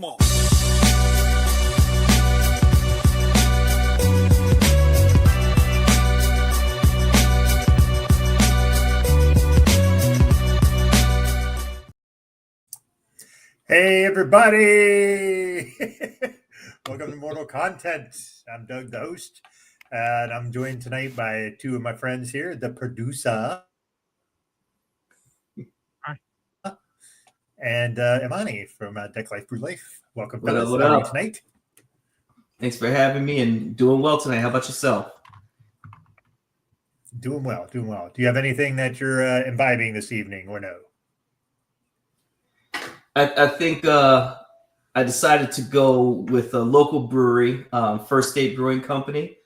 on. Hey everybody! Welcome to Mortal Content. I'm Doug, the host, and I'm joined tonight by two of my friends here, the producer. Hi. And Imani from Deck Life Brew Life. Welcome, fellas. What How are you up? tonight? Thanks for having me and doing well tonight. How about yourself? Doing well, doing well. Do you have anything that you're imbibing this evening or no? I think I decided to go with a local brewery, First State Brewing Company,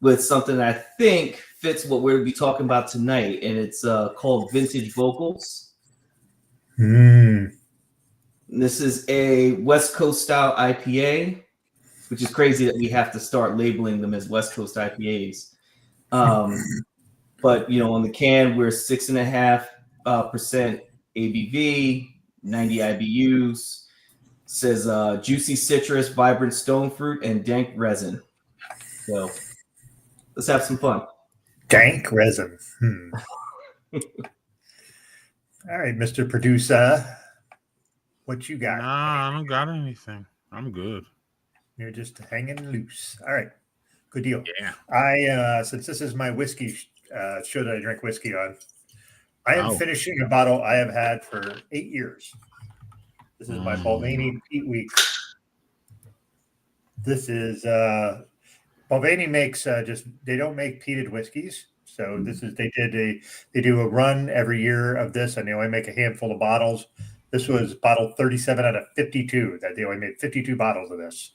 with something that I think fits what we're going to be talking about tonight, and it's called Vintage Vocals. This is a West Coast style IPA, which is crazy that we have to start labeling them as West Coast IPAs. But, you know, on the can, we're 6.5% ABV, 90 IBUs. Says juicy citrus, vibrant stone fruit, and dank resin. So let's have some fun. Dank resin. All right, Mr. Producer. What you got? Nah, I don't got anything. I'm good. You're just hanging loose. All right. Good deal. Yeah. I since this is my whiskey show that I drink whiskey on, I am Oh. finishing a bottle I have had for 8 years. This is my Balvenie Peat Week. This is Balvenie makes they don't make peated whiskeys. So this is they do a run every year of this, and they only make a handful of bottles. This was bottle 37 out of 52 that they only made 52 bottles of this.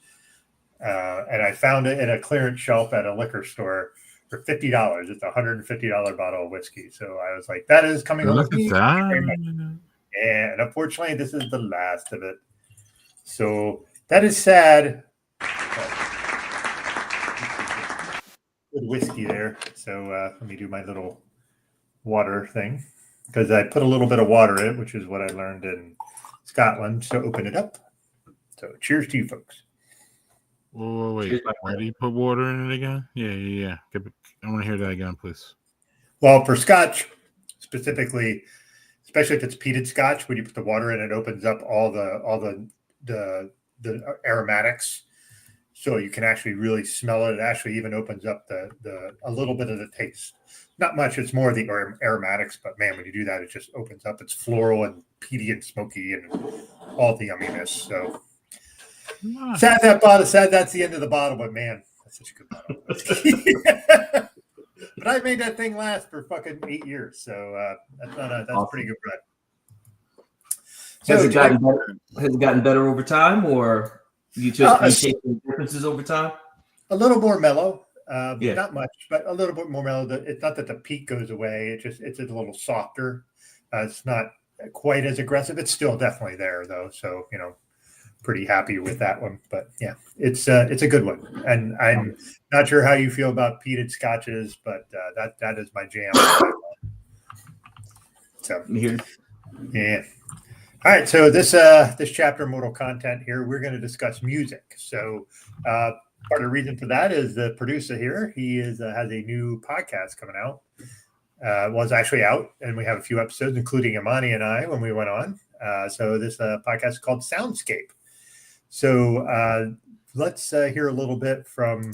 And I found it in a clearance shelf at a liquor store for $50. It's a $150 bottle of whiskey. So I was like, that is coming home with me. And unfortunately, this is the last of it. So that is sad. Good whiskey there. So let me do my little water thing, because I put a little bit of water in it, which is what I learned in Scotland to open it up. So cheers to you folks. Wait. Why do you put water in it again? Yeah. I want to hear that again, please. Well, for Scotch specifically, especially if it's peated Scotch, when you put the water in, it opens up all the aromatics, so you can actually really smell it. It actually even opens up a little bit of the taste. Not much. It's more of the aromatics, but man, when you do that, it just opens up. It's floral and peaty and smoky and all the yumminess. So sad that's the end of the bottle, but man, that's such a good bottle. But I made that thing last for fucking 8 years, so that's awesome. Pretty good bread. So has it gotten better over time, or you taking differences over time? A little more mellow, not much, but a little bit more mellow. It's not that the peak goes away; it's a little softer. It's not quite as aggressive. It's still definitely there though, so pretty happy with that one. But yeah, it's a good one, and I'm not sure how you feel about peated scotches, but that is my jam. So yeah. All right, so this chapter, Mortal Content here, we're going to discuss music. So part of the reason for that is the producer here. He has a new podcast coming out. Was actually out, and we have a few episodes, including Imani and I when we went on. So this podcast is called Soundscape. So let's hear a little bit from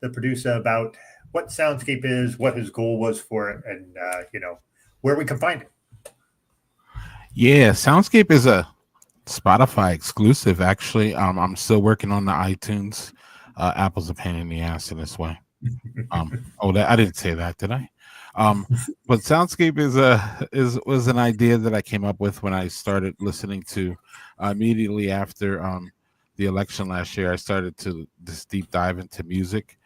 the producer about what Soundscape is, what his goal was for it, and where we can find it. Yeah, Soundscape is a Spotify exclusive. Actually, I'm still working on the iTunes. Apple's a pain in the ass in this way. I didn't say that, did I? But Soundscape was an idea that I came up with when I started listening to immediately after the election last year. I started to this deep dive into music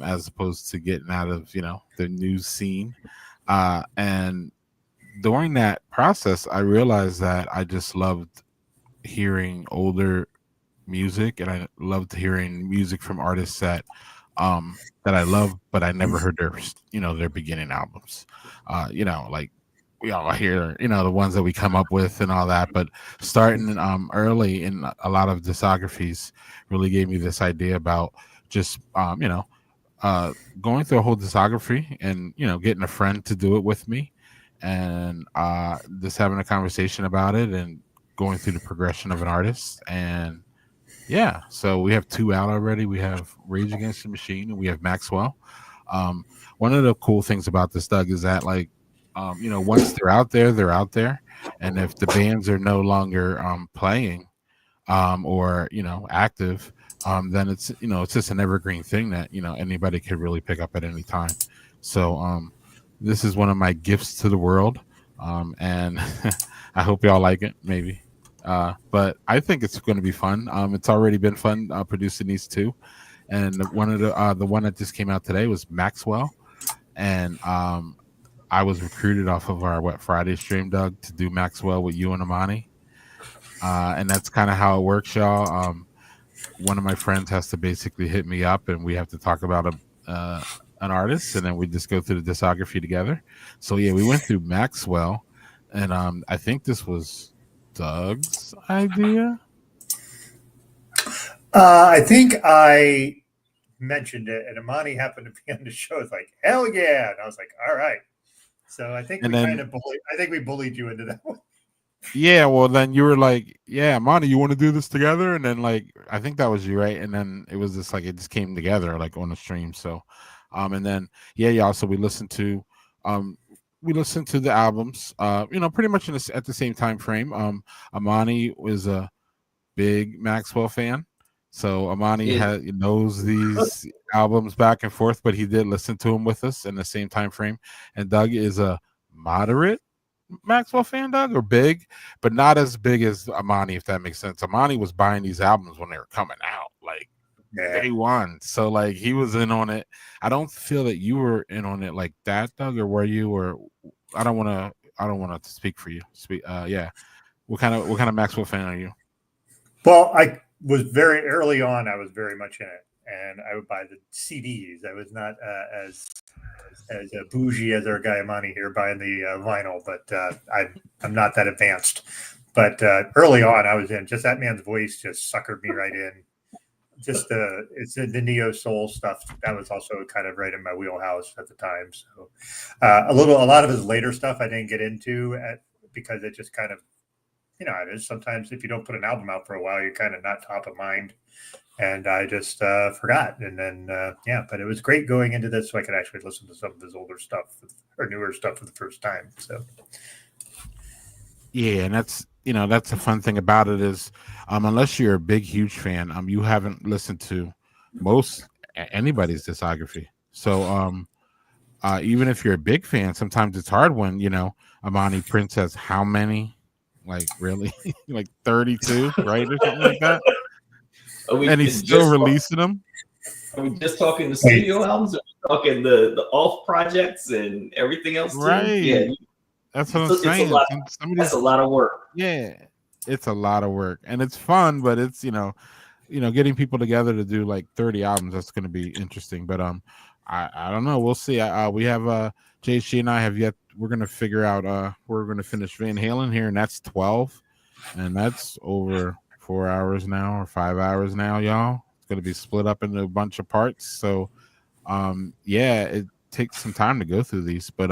as opposed to getting out of the news scene, and during that process I realized that I just loved hearing older music, and I loved hearing music from artists that I love, but I never heard their beginning albums. Like we all hear, the ones that we come up with and all that. But starting early in a lot of discographies really gave me this idea about just going through a whole discography and getting a friend to do it with me, and just having a conversation about it and going through the progression of an artist. And yeah, so we have 2 out already. We have Rage Against the Machine and we have Maxwell. One of the cool things about this, Doug, is that once they're out there, and if the bands are no longer playing or active, then it's just an evergreen thing that anybody could really pick up at any time. So this is one of my gifts to the world, and I hope y'all like it. Maybe, but I think it's going to be fun. It's already been fun producing these 2, and the one that just came out today was Maxwell, and I was recruited off of our Wet Friday stream, Doug, to do Maxwell with you and Imani. And that's kind of how it works, y'all. One of my friends has to basically hit me up, and we have to talk about an artist, and then we just go through the discography together. So yeah, we went through Maxwell, and I think this was Doug's idea. I think I mentioned it, and Imani happened to be on the show. It's like, hell yeah! And I was like, all right. So I think we bullied you into that one. Yeah, well, then you were like, yeah, Imani, you want to do this together? And then I think that was you, right? And then it was just it just came together on the stream. So and then y'all, so we listened to the albums pretty much at the same time frame. Imani was a big Maxwell fan, so Imani knows these albums back and forth, but he did listen to them with us in the same time frame. And Doug is a moderate Maxwell fan, Doug, or big, but not as big as Imani, if that makes sense. Imani was buying these albums when they were coming out, day one. So he was in on it. I don't feel that you were in on it like that, Doug, or were you? Or I don't want to speak for you. Yeah. What kind of Maxwell fan are you? Well, I was very early on. I was very much in it, and I would buy the CDs. I was not as bougie as our guy Imani here buying the vinyl, but I'm not that advanced. But early on, I was in. Just that man's voice just suckered me right in. Just it's the neo soul stuff that was also kind of right in my wheelhouse at the time. So a lot of his later stuff I didn't get into because it just kind of, it is sometimes if you don't put an album out for a while, you're kind of not top of mind. And I just forgot. And then, but it was great going into this so I could actually listen to some of his older stuff or newer stuff for the first time. So, yeah, and that's a fun thing about it is unless you're a big, huge fan, you haven't listened to anybody's discography. So even if you're a big fan, sometimes it's hard when, Imani Prince has how many? Really? 32, right? Or something like that? And he's still releasing them. Are we just talking the studio albums? Or are we talking the off projects and everything else too? Right. Yeah. That's what I'm saying. That's a lot of work. Yeah. It's a lot of work. And it's fun, but it's getting people together to do 30 albums, that's gonna be interesting. But I don't know. We'll see. We have JC and I we're gonna figure out we're gonna finish Van Halen here, and that's 12. And that's over 4 hours now or 5 hours now, y'all. It's going to be split up into a bunch of parts. So, it takes some time to go through these, but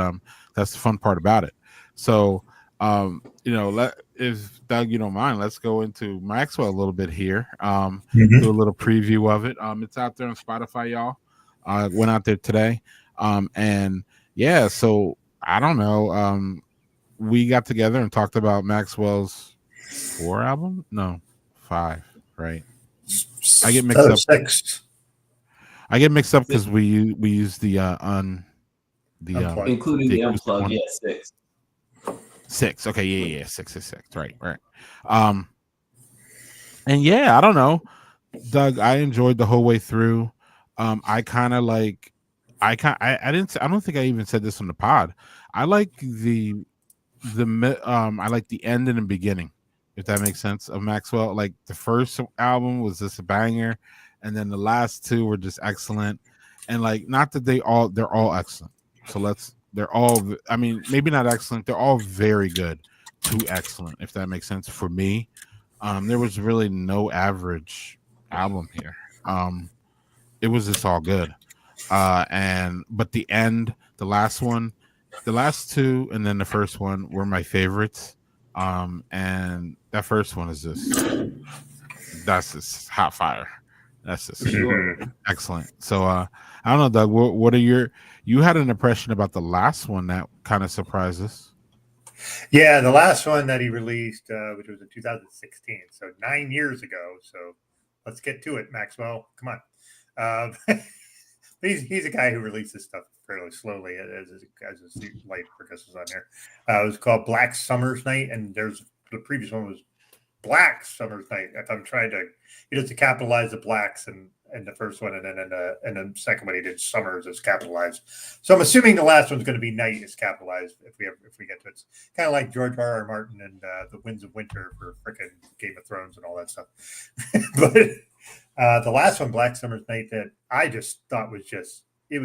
that's the fun part about it. So, if Doug, you don't mind, let's go into Maxwell a little bit here. Do a little preview of it. It's out there on Spotify, y'all. Went out there today. So I don't know. We got together and talked about Maxwell's 4 album? No. 5, right? I get mixed up. 6. I get mixed up because we use the including the unplug. Yeah, 6. 6. Okay, yeah, 6. Right. And I don't know, Doug. I enjoyed the whole way through. I don't think I even said this on the pod. I like the I like the end and the beginning, if that makes sense, of Maxwell. The first album was just a banger, and then the last 2 were just excellent. And not that they're all excellent. So let's They're all, I mean, maybe not excellent. They're all very good to excellent, if that makes sense for me. There was really no average album here. It was just all good. But the last one, the last two, and then the first one were my favorites. And that first one is that's just hot fire. That's just excellent. So I don't know, Doug, what are you had an impression about the last one that kind of surprised us? Yeah, the last one that he released, which was in 2016, so 9 years ago. So let's get to it, Maxwell. Come on. He's a guy who releases stuff fairly slowly as his life progresses on there. It was called Black Summer's Night, and the previous one was Black Summer's Night. If I'm trying to, he does to capitalize the blacks and the first one, and then and the second one he did Summers is capitalized. So I'm assuming the last one's going to be Night is capitalized if we get to it. It's kind of like George R.R. Martin and the Winds of Winter for frickin' Game of Thrones and all that stuff. But the last one, Black Summer's Night, that I just thought was it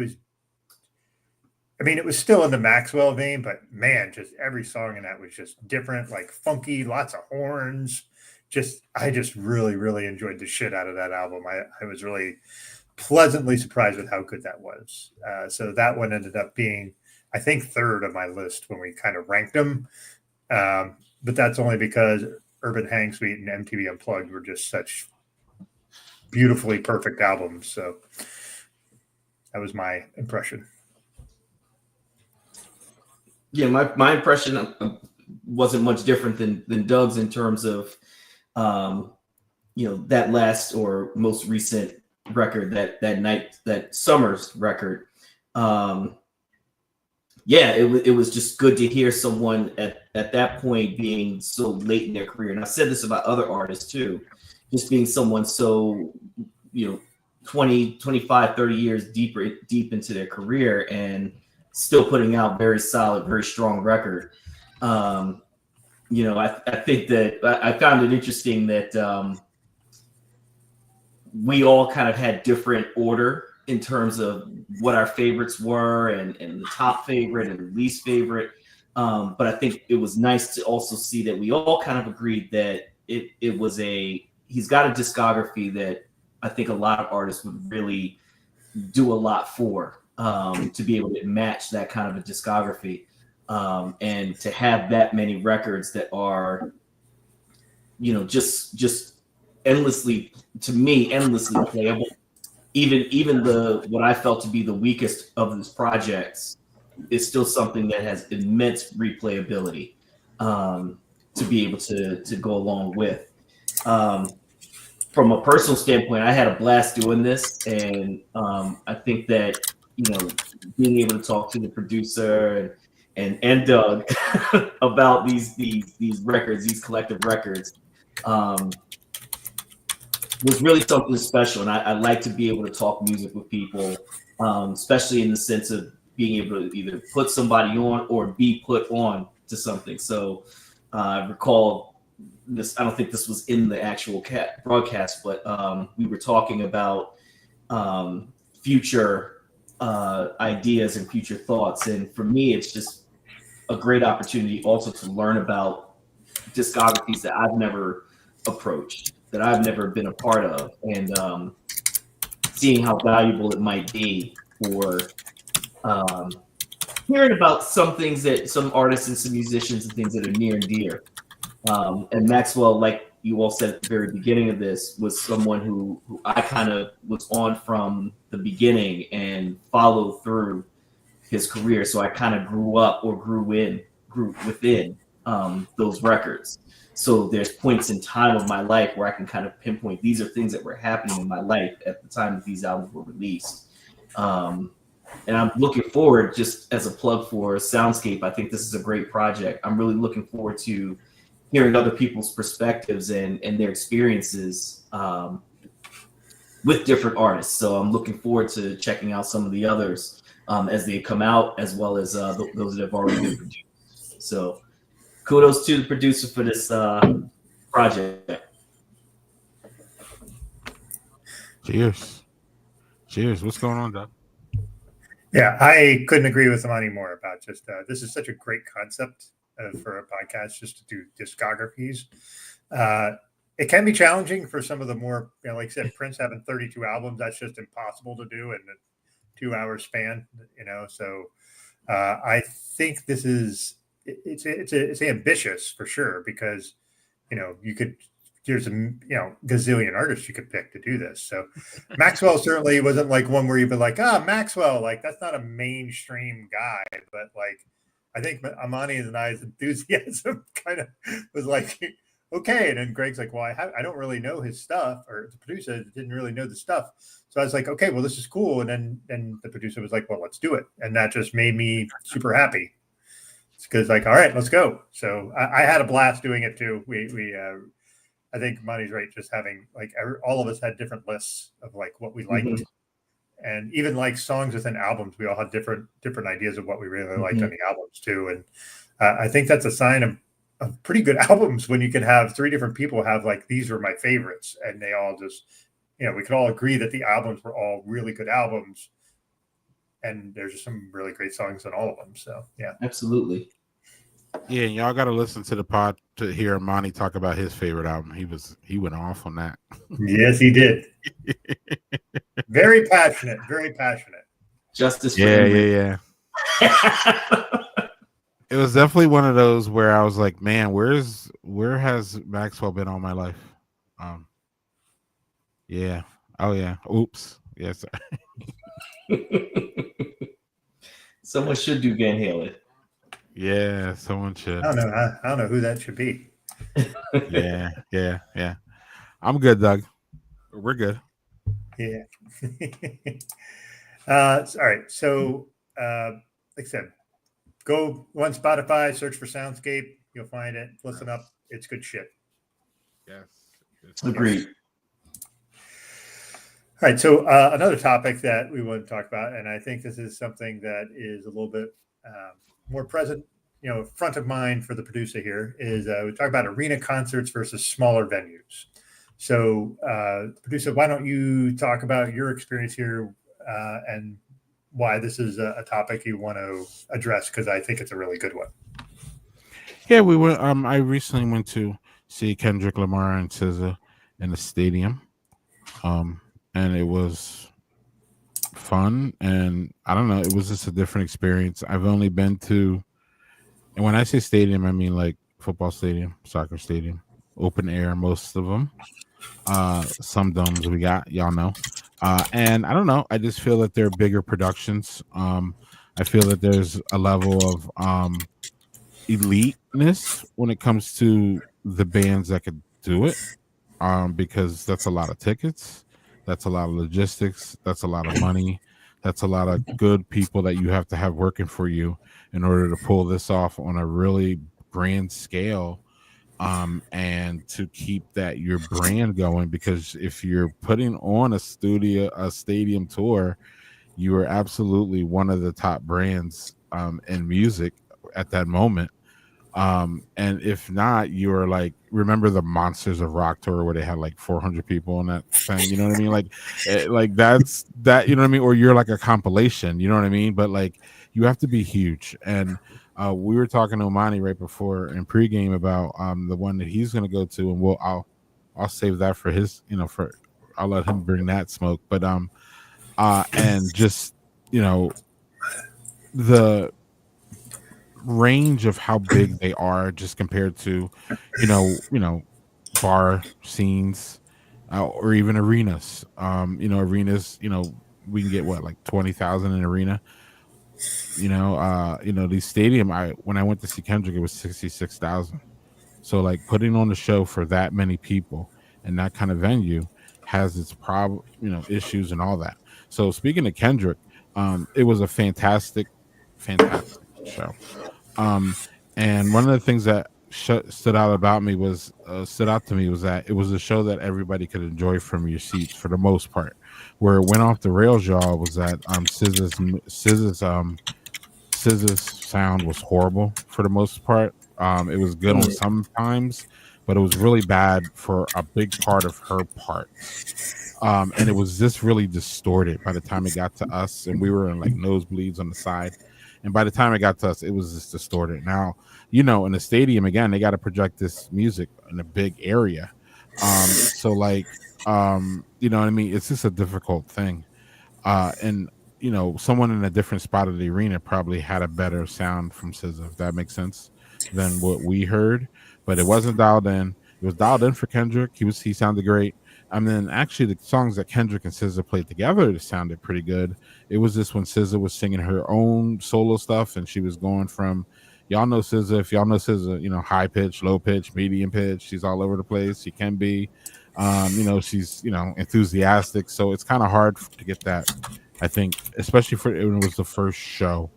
was still in the Maxwell vein, but man, just every song in that was just different, like funky, lots of horns. I just really, really enjoyed the shit out of that album. I was really pleasantly surprised with how good that was. So that one ended up being, I think, third on my list when we kind of ranked them. But that's only because Urban Hang Suite and MTV Unplugged were just such beautifully perfect albums. So that was my impression. Yeah, my impression wasn't much different than Doug's in terms of that last or most recent record, that Summers record. It was just good to hear someone at that point being so late in their career. And I've said this about other artists too, just being someone so 20, 25, 30 years deep into their career and still putting out very solid, very strong record. I think that I found it interesting that we all kind of had different order in terms of what our favorites were and the top favorite and the least favorite. But I think it was nice to also see that we all kind of agreed that he's got a discography that I think a lot of artists would really do a lot for, to be able to match that kind of a discography. And to have that many records that are, just endlessly playable. Even what I felt to be the weakest of these projects is still something that has immense replayability, to be able to go along with. From a personal standpoint, I had a blast doing this, and I think that being able to talk to the producer and Doug about these records, these collective records, was really something special. And I like to be able to talk music with people, especially in the sense of being able to either put somebody on or be put on to something. So I recall this, I don't think this was in the actual broadcast, but we were talking about future ideas and future thoughts. And for me, it's just a great opportunity also to learn about discographies that I've never approached, that I've never been a part of, and seeing how valuable it might be for hearing about some things that some artists and some musicians and things that are near and dear. And Maxwell, like you all said at the very beginning of this, was someone who I kind of was on from the beginning and followed through his career. So I kind of grew within those records. So there's points in time of my life where I can kind of pinpoint these are things that were happening in my life at the time that these albums were released. And I'm looking forward, just as a plug for Soundscape, I think this is a great project. I'm really looking forward to hearing other people's perspectives and their experiences with different artists. So I'm looking forward to checking out some of the others as they come out, as well as those that have already been produced. So kudos to the producer for this project. Cheers. What's going on, Doug? Yeah, I couldn't agree with Imani more about just this is such a great concept for a podcast just to do discographies. It can be challenging for some of the more, like I said, Prince having 32 albums. That's just impossible to do in a 2 hour span. So I think this is it's ambitious for sure because you could there's a gazillion artists you could pick to do this. So Maxwell certainly wasn't like one where you'd be like, Maxwell, like that's not a mainstream guy, but like I think Imani and I's enthusiasm kind of was like, okay. And then Greg's like, well, I don't really know his stuff, or the producer didn't really know the stuff. So I was like, okay, well, this is cool. And then the producer was like, well, let's do it. And that just made me super happy. It's because like, all right, let's go. So I had a blast doing it too. I think Monty's right. Just having like all of us had different lists of like what we liked, and even like songs within albums, we all had different ideas of what we really liked on the albums too. And I think that's a sign of pretty good albums when you can have three different people have like these were my favorites, and they all just we could all agree that the albums were all really good albums, and there's just some really great songs on all of them. So yeah, absolutely. Yeah, and y'all got to listen to the pod to hear Imani talk about his favorite album. He went off on that. Yes, he did. Very passionate. Very passionate. Justice. Yeah. It was definitely one of those where I was like, man, where has Maxwell been all my life? Yeah. Oh yeah. Oops. Yes. Someone should do Van Halen. Yeah, someone should. I don't know who that should be. Yeah. I'm good, Doug. We're good. Yeah. All right. So, like I said, go on Spotify, search for Soundscape. You'll find it. Listen up. It's good shit. Yes. Agreed. All right. So another topic that we want to talk about, and I think this is something that is a little bit more present, front of mind for the producer here, is we talk about arena concerts versus smaller venues. So, producer, why don't you talk about your experience here and why this is a topic you want to address? Because I think it's a really good one. Yeah, we were. I recently went to see Kendrick Lamar and SZA in the stadium, and it was fun. And I don't know, it was just a different experience. I've only been to, and when I say stadium, I mean like football stadium, soccer stadium, open air, most of them. Some domes we got, y'all know. And I don't know, I just feel that they're bigger productions. I feel that there's a level of eliteness when it comes to the bands that could do it, because that's a lot of tickets, that's a lot of logistics, that's a lot of money, that's a lot of good people that you have to have working for you in order to pull this off on a really grand scale, and to keep that your brand going. Because if you're putting on a stadium tour, you are absolutely one of the top brands in music at that moment. And if not, you're like, remember the Monsters of Rock tour where they had like 400 people on that thing, you know what I mean? Like that's that, you know what I mean? Or you're like a compilation, you know what I mean? But like, you have to be huge. And we were talking to Imani right before in pregame about the one that he's going to go to, and I'll save that for his, I'll let him bring that smoke. But and just, the range of how big they are just compared to bar scenes, or even arenas. Arenas, we can get what, like 20,000 in arena. These stadium, when I went to see Kendrick, it was 66,000. So like putting on a show for that many people and that kind of venue has its issues and all that. So speaking of Kendrick, it was a fantastic show. And one of the things that stood out to me was that it was a show that everybody could enjoy from your seats for the most part. Where it went off the rails, y'all, was that SZA's sound was horrible for the most part. It was good on sometimes, but it was really bad for a big part of her parts. And it was just really distorted by the time it got to us, and we were in like nosebleeds on the side. And by the time it got to us, it was just distorted. Now, in the stadium again, they got to project this music in a big area. So like, you know what I mean? It's just a difficult thing. And someone in a different spot of the arena probably had a better sound from SZA, if that makes sense, than what we heard. But it wasn't dialed in. It was dialed in for Kendrick. He sounded great. And then actually the songs that Kendrick and SZA played together sounded pretty good. It was just when SZA was singing her own solo stuff, and she was going from, y'all know SZA, if y'all know SZA, high pitch, low pitch, medium pitch, she's all over the place. She can be, she's, enthusiastic. So it's kind of hard to get that, I think, especially when it was the first show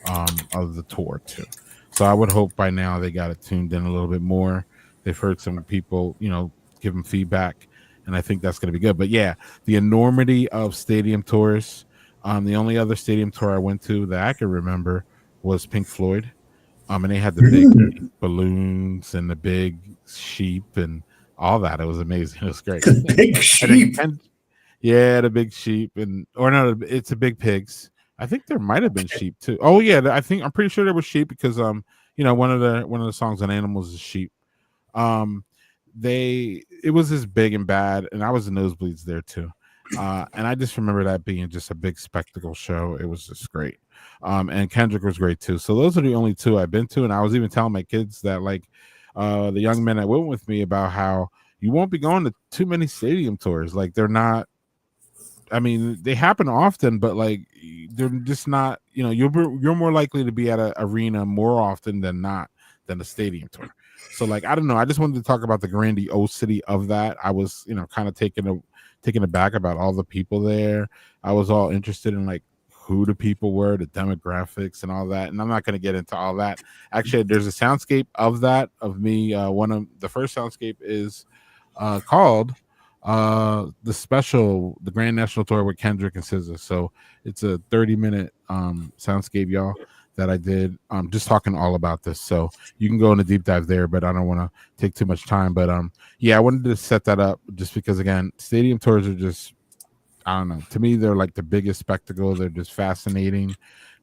of the tour too. So I would hope by now they got it tuned in a little bit more. They've heard some people, give them feedback, and I think that's going to be good. But yeah, the enormity of stadium tours. The only other stadium tour I went to that I can remember was Pink Floyd. And they had the big balloons and the big sheep and all that. It was amazing. It was great. The big sheep. Yeah, the big sheep, it's a big pigs. I think there might have been sheep too. Oh yeah, I'm pretty sure there was sheep because one of the songs on Animals is sheep. It was just big and bad, and I was in nosebleeds there too. And I just remember that being just a big spectacle show. It was just great. And Kendrick was great too. So those are the only two I've been to, and I was even telling my kids that the young men that went with me about how you won't be going to too many stadium tours. Like they're not. I mean, they happen often, but they're just not. You're more likely to be at an arena more often than not than a stadium tour. So I don't know. I just wanted to talk about the grandiosity of that. I was kind of taken aback about all the people there. I was all interested in who the people were, the demographics, and all that. And I'm not going to get into all that. Actually, there's a soundscape of that of me. One of the first soundscape is called the Grand National Tour with Kendrick and SZA. So it's a 30-minute soundscape, y'all, that I did. Just talking all about this. So you can go in a deep dive there, but I don't want to take too much time. But yeah, I wanted to set that up just because, again, stadium tours are just, I don't know. To me, they're like the biggest spectacle. They're just fascinating.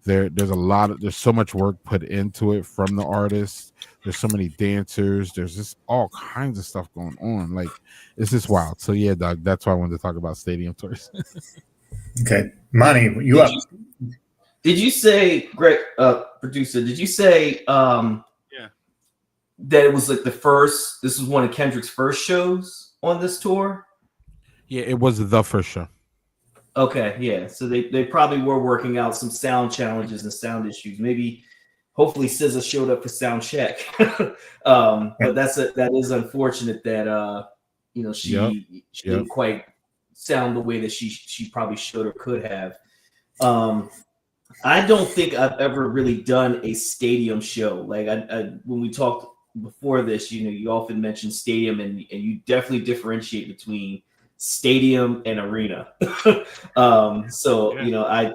There's so much work put into it from the artists. There's so many dancers. There's just all kinds of stuff going on. It's just wild. So yeah, Doug, that's why I wanted to talk about stadium tours. Okay, Imani, you up? Did you say, Greg, producer? Did you say yeah, that it was the first? This was one of Kendrick's first shows on this tour. Yeah, it was the first show. Okay, yeah. So they probably were working out some sound challenges and sound issues. Hopefully SZA showed up for sound check. But that is unfortunate that she didn't quite sound the way that she probably should or could have. I don't think I've ever really done a stadium show. When we talked before this, you often mention stadium, and you definitely differentiate between stadium and arena. So yeah. I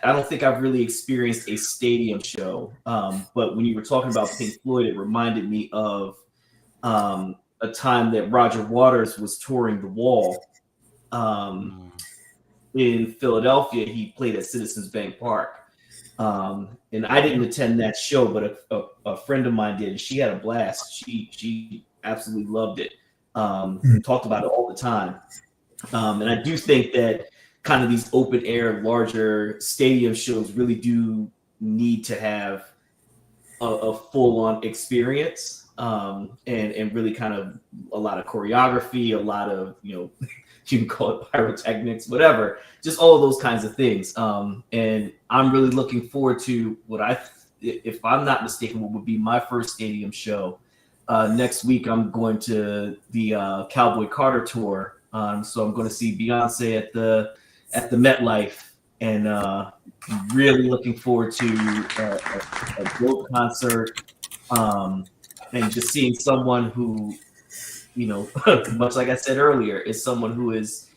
don't think I've really experienced a stadium show. But when you were talking about Pink Floyd, it reminded me of a time that Roger Waters was touring The Wall in Philadelphia. He played at Citizens Bank Park. And I didn't attend that show, but a friend of mine did, and she had a blast. She absolutely loved it. Talked about it all the time. And I do think that kind of these open air, larger stadium shows really do need to have a full on experience, and really kind of a lot of choreography, a lot of, you can call it pyrotechnics, whatever, just all of those kinds of things. And I'm really looking forward to if I'm not mistaken, what would be my first stadium show. Next week, I'm going to the Cowboy Carter tour. So I'm going to see Beyonce at the MetLife, and really looking forward to a dope concert, and just seeing someone who, much like I said earlier, is someone who is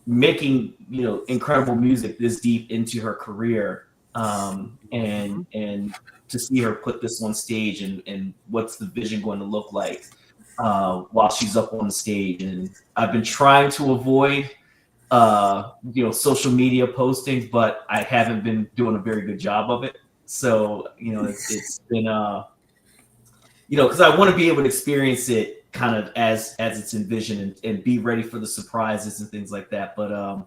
making, incredible music this deep into her career, and to see her put this on stage and what's the vision going to look like while she's up on the stage. And I've been trying to avoid social media postings, but I haven't been doing a very good job of it. So, it's been, because I want to be able to experience it kind of as it's envisioned and be ready for the surprises and things like that. But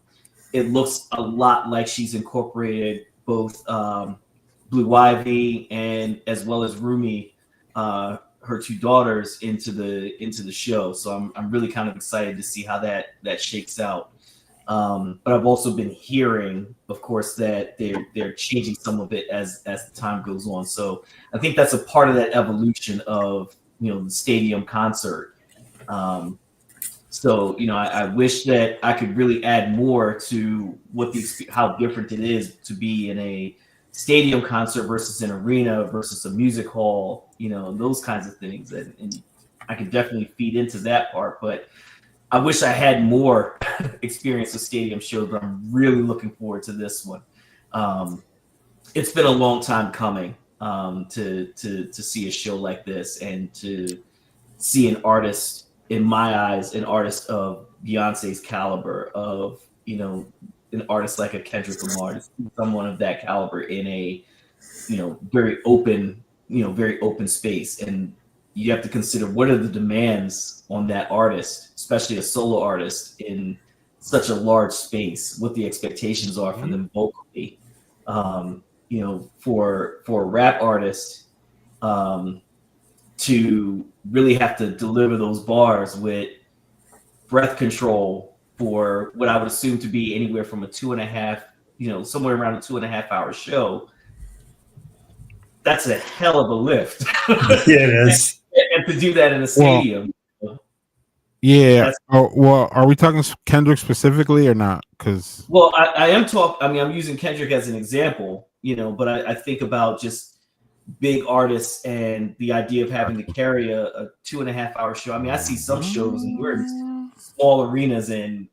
it looks a lot like she's incorporated both Blue Ivy and as well as Rumi, her two daughters, into the show. So I'm really kind of excited to see how that shakes out. But I've also been hearing, of course, that they're changing some of it as the time goes on. So I think that's a part of that evolution of the stadium concert. So I wish that I could really add more to how different it is to be in a stadium concert versus an arena versus a music hall, those kinds of things, and I could definitely feed into that part, but I wish I had more experience with stadium shows, but I'm really looking forward to this one. It's been a long time coming to see a show like this and to see an artist, in my eyes, an artist of Beyonce's caliber, of an artist like a Kendrick Lamar, someone of that caliber in a very open space. And you have to consider what are the demands on that artist, especially a solo artist in such a large space, what the expectations are for them vocally. For a rap artist to really have to deliver those bars with breath control for what I would assume to be anywhere from a 2.5, somewhere around a 2.5 hour show. That's a hell of a lift. Yeah, it is. And to do that in a stadium. Yeah. Are we talking Kendrick specifically or not? Because I am talking. I mean, I'm using Kendrick as an example, but I think about just big artists and the idea of having to carry a 2.5 hour show. I mean, I see some shows and we're in small arenas and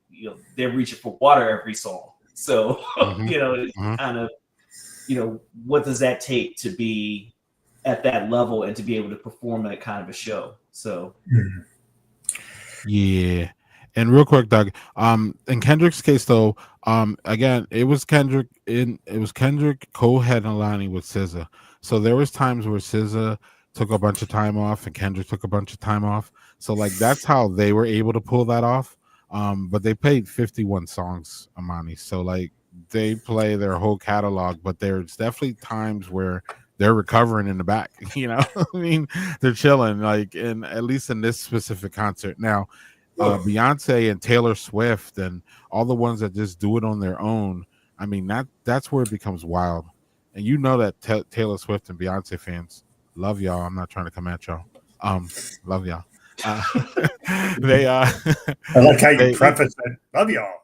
they're reaching for water every song. So it's kind of what does that take to be at that level and to be able to perform that kind of a show? So yeah. And real quick, Doug, in Kendrick's case though, again, it was Kendrick co-headlining with SZA. So there was times where SZA took a bunch of time off and Kendrick took a bunch of time off. So like that's how they were able to pull that off. But they played 51 songs, Imani. So like they play their whole catalog, but there's definitely times where they're recovering in the back. I mean, they're chilling, like at least in this specific concert. Now, Beyonce and Taylor Swift and all the ones that just do it on their own. I mean, that's where it becomes wild. And that Taylor Swift and Beyonce fans love y'all. I'm not trying to come at y'all. Love y'all. They I like how you preface it. Love y'all.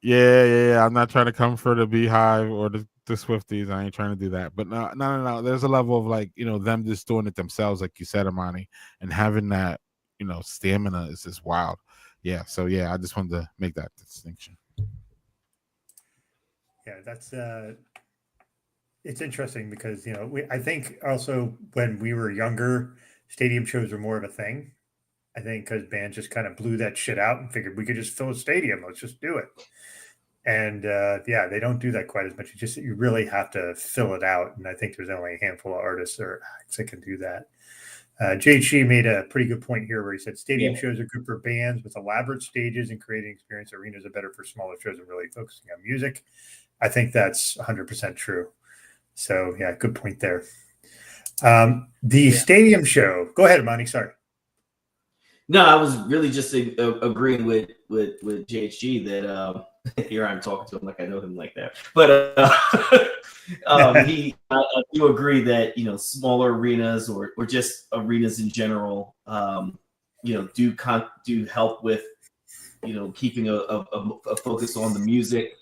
Yeah. I'm not trying to come for the Beehive or the Swifties. I ain't trying to do that. But no. There's a level of like, them just doing it themselves, like you said, Imani, and having that, stamina is just wild. Yeah. So yeah, I just wanted to make that distinction. Yeah, that's it's interesting because I think also when we were younger, stadium shows were more of a thing. I think because bands just kind of blew that shit out and figured we could just fill a stadium. Let's just do it. And they don't do that quite as much. You really have to fill it out. And I think there's only a handful of artists or acts that can do that. JHG made a pretty good point here where he said stadium shows are good for bands with elaborate stages and creating experience. Arenas are better for smaller shows and really focusing on music. I think that's 100% true. So yeah, good point there. The stadium show. Go ahead, Imani. Sorry. No, I was really just agreeing with JHG that here I'm talking to him like I know him like that. But I do agree that smaller arenas or just arenas in general, do help with keeping a focus on the music.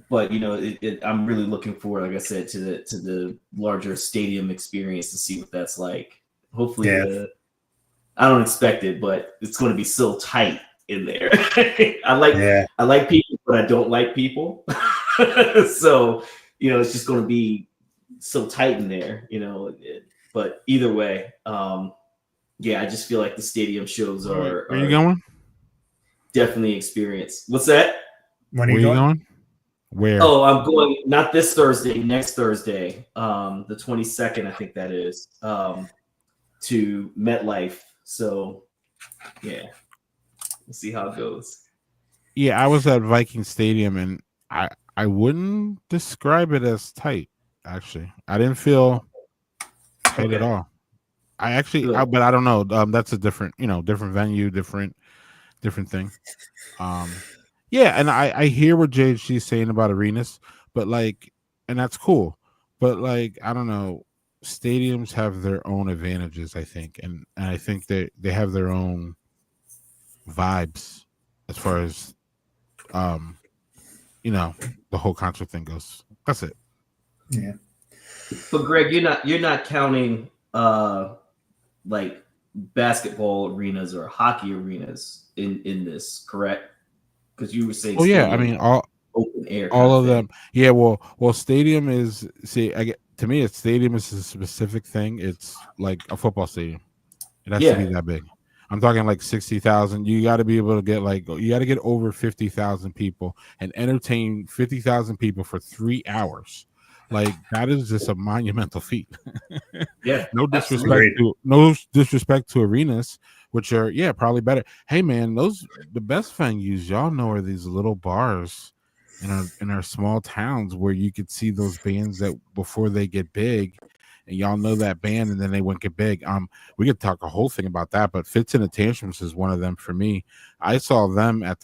But I'm really looking forward, like I said, to the larger stadium experience to see what that's like. Hopefully, I don't expect it, but it's going to be so tight in there. I like people, but I don't like people. So it's just going to be so tight in there, but either way, yeah, I just feel like the stadium shows Where are you going? definitely experience. What's that? When are Where you you going? going? Where? Oh, I'm going not this Thursday, next Thursday, the 22nd, I think that is, to MetLife. So, yeah, we'll see how it goes. Yeah, I was at Viking Stadium, and I wouldn't describe it as tight. Actually, I didn't feel tight at Okay, all. good. But I don't know. That's a different, different venue, different thing. Yeah, and I hear what JHG is saying about arenas, but like, and that's cool. But like, I don't know. Stadiums have their own advantages, I think, and I think they have their own vibes as far as um, the whole concert thing goes. That's it. Yeah. But Greg, you're not counting like basketball arenas or hockey arenas in this, correct? Because you were saying Oh yeah, I stadium, mean open air kind all of of thing. them. Yeah, well, stadium is to me, stadium is a specific thing. It's like a football stadium. It has to be Yeah, that big. I'm talking like 60,000. You got to be able to you got to get over 50,000 people and entertain 50,000 people for 3 hours. Like that is just a monumental feat. yeah, No absolutely. disrespect to arenas, which are probably better. Hey man, the best venues y'all know are these little bars in our small towns where you could see those bands that before they get big, and y'all know that band and then they won't get big. We could talk a whole thing about that, but Fits and the Tantrums is one of them for me. I saw them at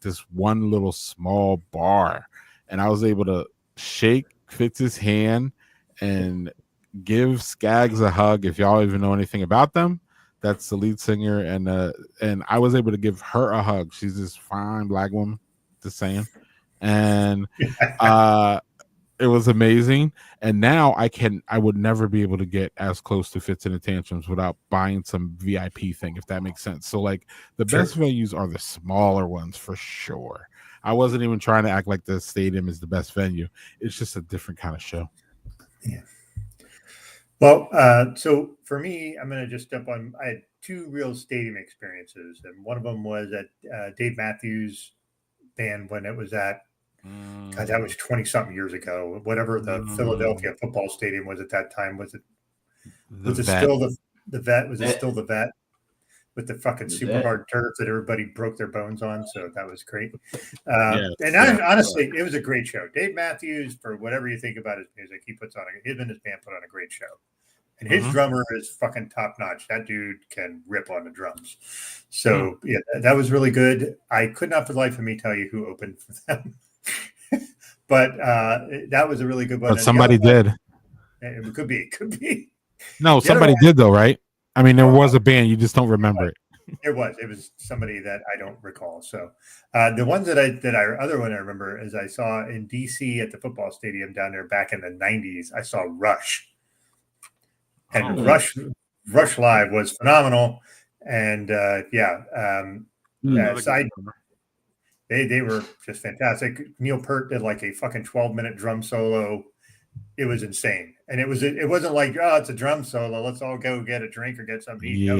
this one little small bar, and I was able to shake Fitz's hand and give Skaggs a hug. If y'all even know anything about them, that's the lead singer, and I was able to give her a hug. She's this fine black woman, just saying, and it was amazing. And now I would never be able to get as close to Fits and the Tantrums without buying some VIP thing, if that makes sense. So like the best venues are the smaller ones for sure. I wasn't even trying to act like the stadium is the best venue. It's just a different kind of show. Yeah. Well, so for me, I'm going to just jump on. I had two real stadium experiences, and one of them was at Dave Matthews Band when it was at, God, that was 20 something years ago. Whatever the Philadelphia football stadium was at that time. Was it still the vet? Was it still the vet with the fucking super hard turf that everybody broke their bones on? So that was great. Honestly, it was a great show. Dave Matthews, for whatever you think about his music, him and his band put on a great show. And his drummer is fucking top notch. That dude can rip on the drums. So yeah, that was really good. I could not for the life of me tell you who opened for them. But that was a really good one. But somebody did. It could be. No, somebody did though, right? I mean, there was a band. You just don't remember it. It was somebody that I don't recall. So the ones that other one I remember is I saw in DC at the football stadium down there back in the 90s. I saw Rush. And Rush Live was phenomenal. And they were just fantastic. Neil Peart did like a fucking 12-minute drum solo. It was insane. And it wasn't like, oh, it's a drum solo, let's all go get a drink or get something to eat. You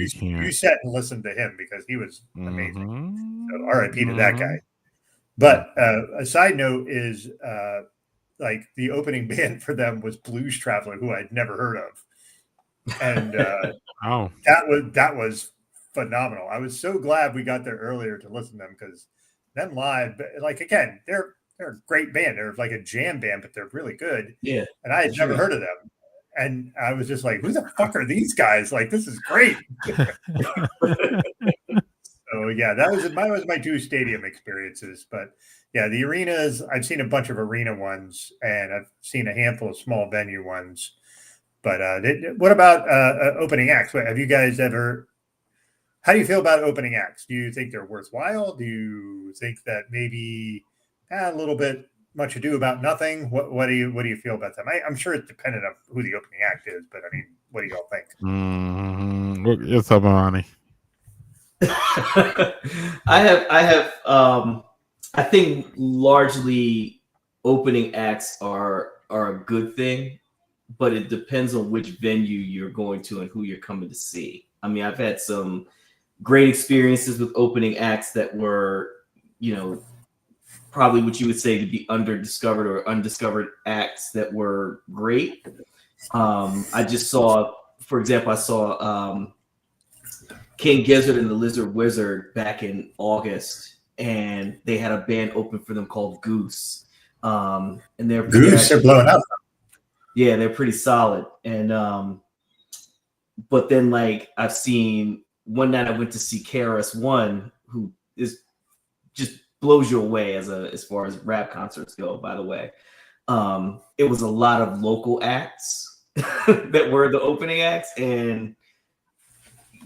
can't. You sat and listened to him because he was amazing. So RIP to that guy. But a side note is like the opening band for them was Blues Traveler, who I'd never heard of. And that was phenomenal. I was so glad we got there earlier to listen to them, because them live, like, again, they're a great band. They're like a jam band, but they're really good. Yeah. And I had never heard of them. And I was just like, who the fuck are these guys? Like, this is great. So yeah, that was my two stadium experiences. But yeah, the arenas, I've seen a bunch of arena ones, and I've seen a handful of small venue ones. But what about opening acts? Have you guys ever? How do you feel about opening acts? Do you think they're worthwhile? Do you think that maybe a little bit much ado about nothing? What do you feel about them? I'm sure it's dependent on who the opening act is, but I mean, what do y'all think? What's up, Imani? I think largely opening acts are are a good thing, but it depends on which venue you're going to and who you're coming to see. I mean, I've had some great experiences with opening acts that were, you know, probably what you would say to be under-discovered or undiscovered acts that were great. I just saw, for example, I saw King Gizzard and the Lizard Wizard back in August, and they had a band open for them called Goose. And they're blowing up. Yeah, they're pretty solid. And but then, like, I've seen one night I went to see KRS-One, who is just blows you away as far as rap concerts go, by the way. It was a lot of local acts that were the opening acts, and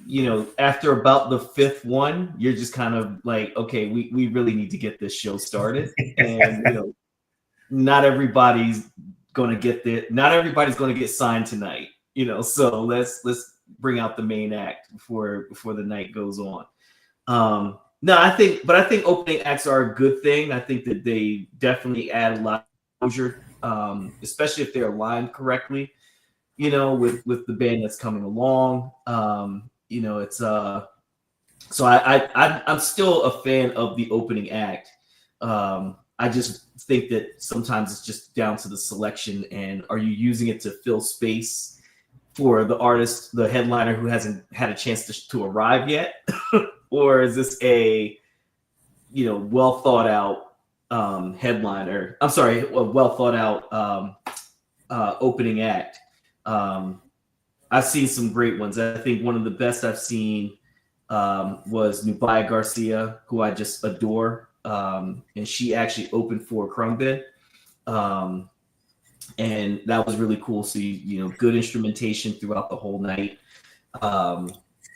you know, after about the fifth one, you're just kind of like, okay, we really need to get this show started. And you know, not everybody's gonna get signed tonight, you know, so let's bring out the main act before the night goes on. No, I think opening acts are a good thing. I think that they definitely add a lot of exposure, especially if they're aligned correctly, you know, with the band that's coming along. You know, it's so I'm still a fan of the opening act. I just think that sometimes it's just down to the selection, and are you using it to fill space for the artist, the headliner who hasn't had a chance to arrive yet? Or is this a, you know, well thought out headliner? I'm sorry, a well thought out opening act. I've seen some great ones. I think one of the best I've seen was Nubia Garcia, who I just adore. And she actually opened for Krungbin. And that was really cool. So, you know, good instrumentation throughout the whole night.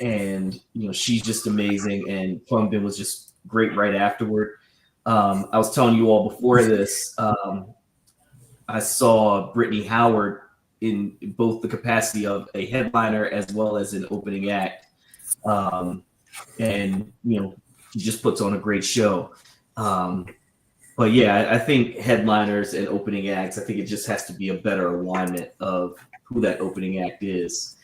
And, you know, she's just amazing. And Krungbin was just great right afterward. I was telling you all before this, I saw Brittany Howard in both the capacity of a headliner as well as an opening act. And, you know, she just puts on a great show. But yeah, I think headliners and opening acts, I think it just has to be a better alignment of who that opening act is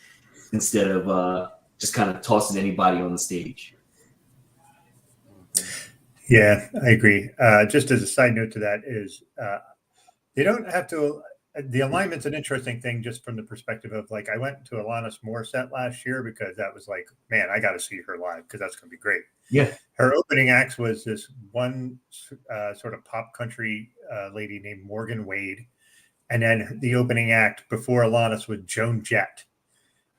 instead of just kind of tossing anybody on the stage. Yeah, I agree. Just as a side note to that is they don't have to. The alignment's an interesting thing just from the perspective of, like, I went to Alanis Morissette last year because that was like, man, I got to see her live because that's going to be great. Yeah. Her opening acts was this one sort of pop country lady named Morgan Wade. And then the opening act before Alanis was Joan Jett.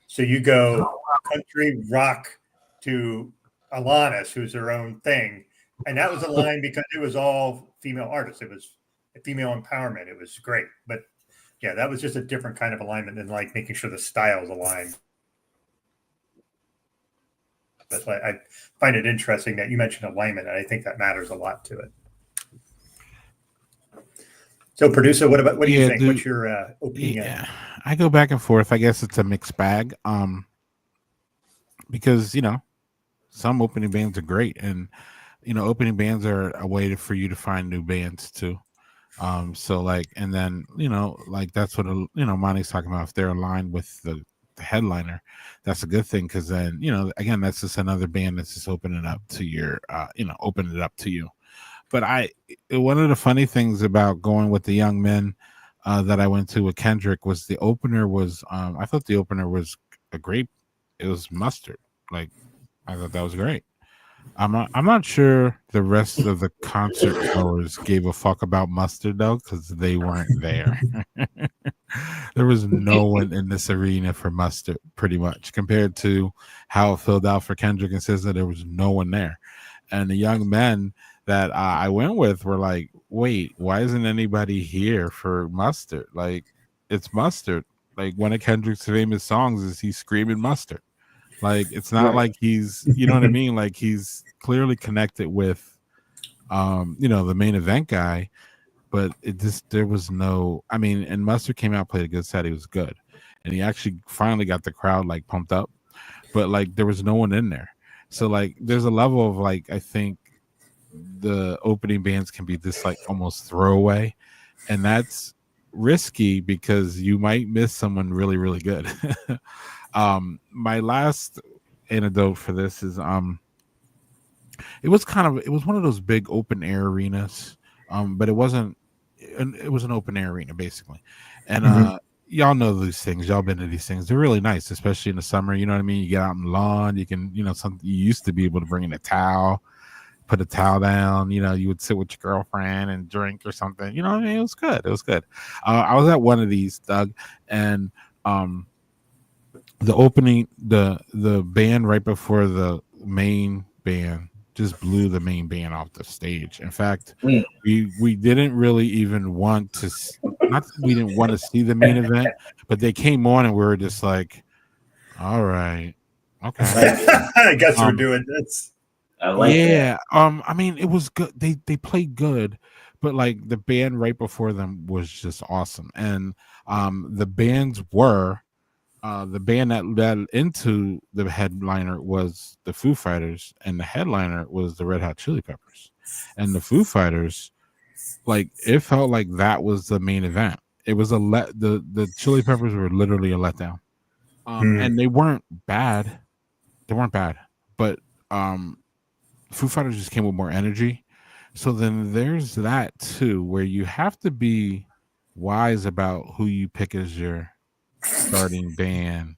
So you go country rock to Alanis, who's her own thing. And that was aligned because it was all female artists. It was female empowerment. It was great. But yeah, that was just a different kind of alignment than like making sure the styles align. That's why I find it interesting that you mentioned alignment, and I think that matters a lot to it. So, producer, what do you think? What's your opinion? Yeah, I go back and forth. I guess it's a mixed bag. Because, you know, some opening bands are great, and you know, opening bands are a way for you to find new bands too. So like, and then, you know, like that's what, you know, Imani's talking about. If they're aligned with the headliner, that's a good thing. Cause then, you know, again, that's just another band that's just opening up to your, you know, opening it up to you. But one of the funny things about going with the young men that I went to with Kendrick was the opener was, I thought the opener was it was Mustard. Like, I thought that was great. I'm not sure the rest of the concert goers gave a fuck about Mustard though, because they weren't there. There was no one in this arena for Mustard, pretty much, compared to how it filled out for Kendrick and SZA. There was no one there, and the young men that I went with were like, "Wait, why isn't anybody here for Mustard? Like, it's Mustard. Like, one of Kendrick's famous songs is he's screaming Mustard." Like, it's not like he's, you know what I mean? Like, he's clearly connected with, you know, the main event guy, but there was no, I mean, and Mustard came out, played a good set. He was good. And he actually finally got the crowd like pumped up, but like, there was no one in there. So like, there's a level of like, I think the opening bands can be this like almost throwaway. And that's risky because you might miss someone really, really good. My last anecdote for this is it was one of those big open air arenas, but it was an open air arena basically, and y'all know these things, y'all been to these things, they're really nice, especially in the summer. You know what I mean? You get out in the lawn, you can, something you used to be able to bring in a towel, put a towel down, you would sit with your girlfriend and drink or something. You know what I mean? It was good. I was at one of these, Doug, and the opening, the band right before the main band just blew the main band off the stage. In fact, we didn't really even want to, not that we didn't want to see the main event, but they came on and we were just like, all right, okay. I guess we're doing this. I like that. I mean, it was good. They played good, but like the band right before them was just awesome. And the bands were the band that led into the headliner was the Foo Fighters, and the headliner was the Red Hot Chili Peppers. And the Foo Fighters, like, it felt like that was the main event. It was the Chili Peppers were literally a letdown. And they weren't bad. But Foo Fighters just came with more energy. So then there's that too, where you have to be wise about who you pick as your starting band.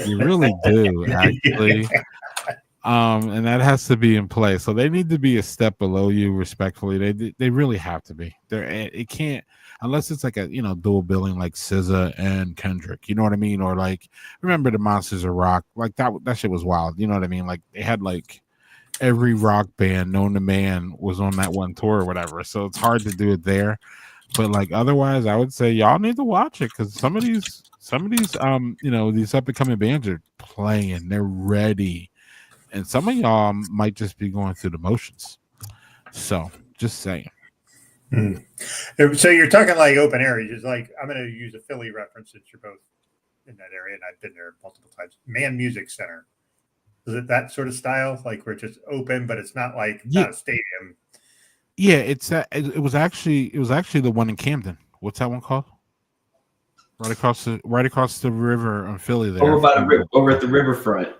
You really do, actually. And that has to be in play. So they need to be a step below you, respectfully. They really have to be. It can't, unless it's like a dual billing like SZA and Kendrick. You know what I mean? Or like, remember the Monsters of Rock? Like that shit was wild. You know what I mean? Like they had like every rock band known to man was on that one tour or whatever. So it's hard to do it there. But like otherwise, I would say y'all need to watch it, because some of these these up and coming bands are playing, they're ready, and some of y'all might just be going through the motions. So just saying. So you're talking like open areas. It's like, I'm going to use a Philly reference since you're both in that area, and I've been there multiple times. Man Music Center. Is it that sort of style, like where it's just open, but it's not like not a stadium? Yeah, it was actually the one in Camden. What's that one called? Right across the river in Philly there. Over at the riverfront.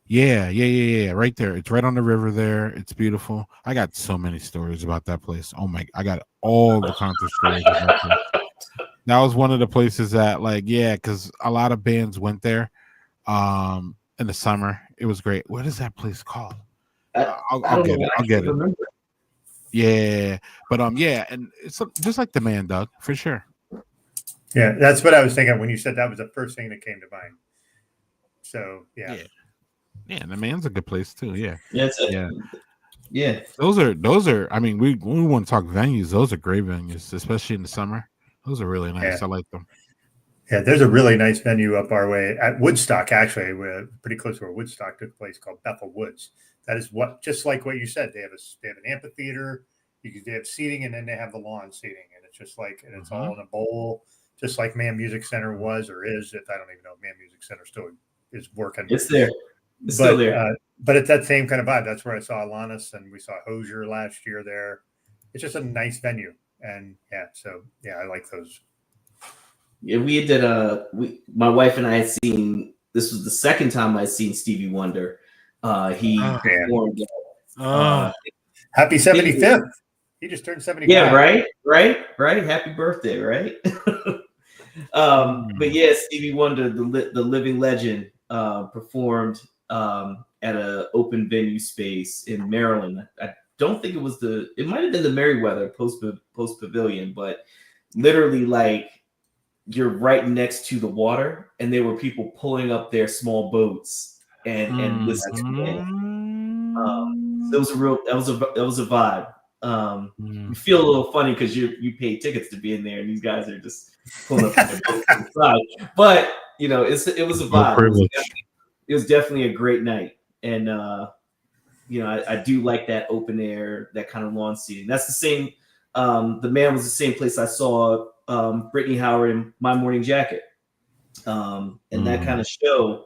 Yeah. Right there. It's right on the river there. It's beautiful. I got so many stories about that place. Oh my, I got all the concert stories about that place. That was one of the places that, like, because a lot of bands went there in the summer. It was great. What is that place called? I'll get it. Remember. Yeah, but and it's just like the Man, Doug, for sure. Yeah, that's what I was thinking when you said that was the first thing that came to mind. So yeah, the Man's a good place too. Yeah. Those are. I mean, we want to talk venues. Those are great venues, especially in the summer. Those are really nice. I like them. Yeah, there's a really nice venue up our way at Woodstock. Actually, we're pretty close to where Woodstock took place, called Bethel Woods. That is just like what you said. They have an amphitheater. They have seating, and then they have the lawn seating, and it's just like, and it's all in a bowl, just like Man Music Center was or is. I don't even know if Man Music Center still is working. It's there. It's still there. But it's that same kind of vibe. That's where I saw Alanis, and we saw Hozier last year there. It's just a nice venue, and I like those. Yeah, we did. My wife and I had seen. This was the second time I'd seen Stevie Wonder. He performed. Happy 75th. He just turned 75. Yeah, right. Happy birthday, right? But yeah, Stevie Wonder, the living legend, performed at an open venue space in Maryland. I don't think it might have been the Merriweather Post Pavilion, but literally, like, you're right next to the water, and there were people pulling up their small boats and listening to it. That was a vibe. You feel a little funny because you paid tickets to be in there, and these guys are just pulling up their boats inside. But it was a vibe. It was definitely a great night, and I do like that open air, that kind of lawn seating. That's the same. The Man was the same place I saw Brittany Howard in My Morning Jacket, and that kind of show,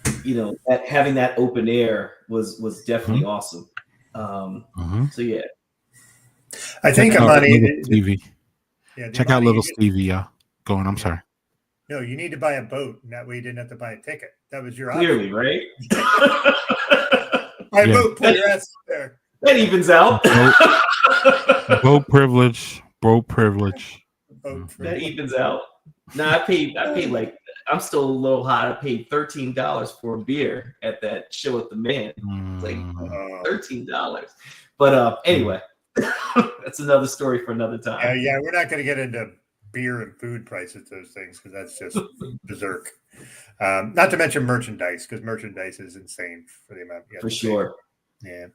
that having that open air was definitely awesome. So yeah, I think Imani. Stevie. Check out Little Stevie, y'all. Go on. I'm sorry. No, you need to buy a boat, and that way you didn't have to buy a ticket. That was your Clearly, option. right? Buy a boat, pull your ass there. That evens out. Boat privilege. Boat privilege. Boat That evens out. No, I paid like, I'm still a little high. I paid $13 for a beer at that show at the Man. It's like $13. But anyway, that's another story for another time. Yeah, we're not going to get into beer and food prices, those things, because that's just berserk. Not to mention merchandise, because merchandise is insane for the amount. For sure. Yeah.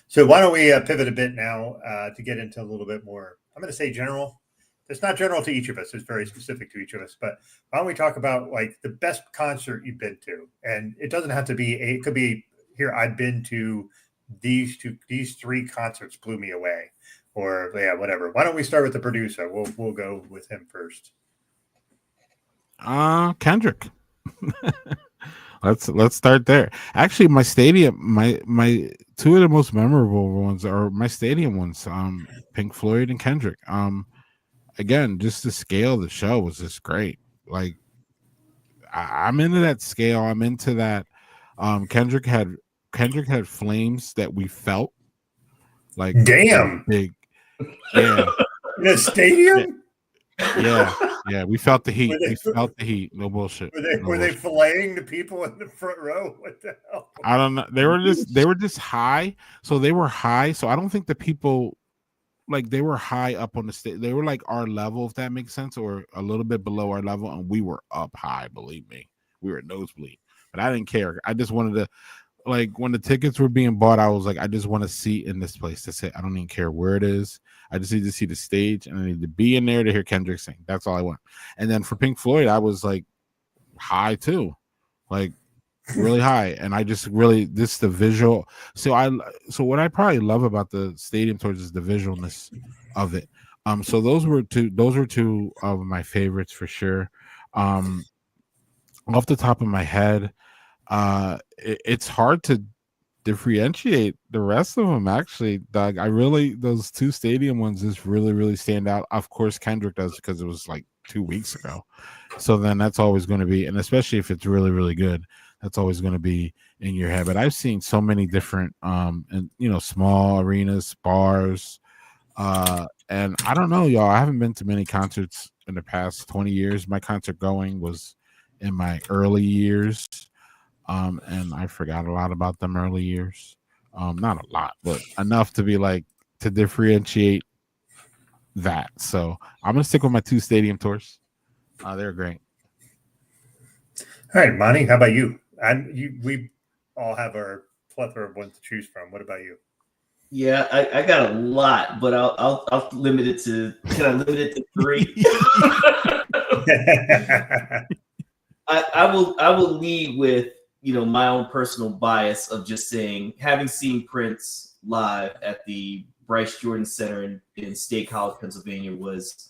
So why don't we pivot a bit now to get into a little bit more, I'm going to say general. It's not general to each of us. It's very specific to each of us. But why don't we talk about like the best concert you've been to? And it doesn't have to be, it could be here, I've been to these 3 concerts blew me away, or yeah, whatever. Why don't we start with the producer? We'll go with him first. Kendrick. Let's start there. Actually, my stadium, my 2 of the most memorable ones are my stadium ones. Pink Floyd and Kendrick. Again, just the scale of the show was just great. Like, I'm into that scale. I'm into that. Kendrick had flames that we felt. Like, damn, big. Yeah. In a stadium. Yeah. We felt the heat. We felt the heat. No bullshit. Were they filleting the people in the front row? What the hell? I don't know. They were just high. So they were high. So I don't think the people. Like, they were high up on the stage. They were like our level, if that makes sense, or a little bit below our level, and we were up high. Believe me, we were nosebleed. But I didn't care. I just wanted to, like, when the tickets were being bought, I was like, I just want a seat in this place. That's it. I don't even care where it is. I just need to see the stage, and I need to be in there to hear Kendrick sing. That's all I want. And then for Pink Floyd, I was like high too, like really high, and I just really the visual. So what I probably love about the stadium tours is the visualness of it. So those were 2 of my favorites for sure. Off the top of my head, it's hard to differentiate the rest of them, actually, Doug. Those 2 stadium ones just really stand out. Of course, Kendrick does, because it was like 2 weeks ago. So then that's always going to be, and especially if it's really good, that's always going to be in your head. But I've seen so many different, and small arenas, bars, and I don't know, y'all. I haven't been to many concerts in the past 20 years. My concert going was in my early years, and I forgot a lot about them early years. Not a lot, but enough to be like to differentiate that. So I'm gonna stick with my 2 stadium tours. They're great. All right, Imani, how about you? We all have our plethora of ones to choose from. What about you? Yeah, I got a lot, but I'll limit it to. Can I limit it to 3? I will lead with my own personal bias of just saying, having seen Prince live at the Bryce Jordan Center in State College, Pennsylvania, was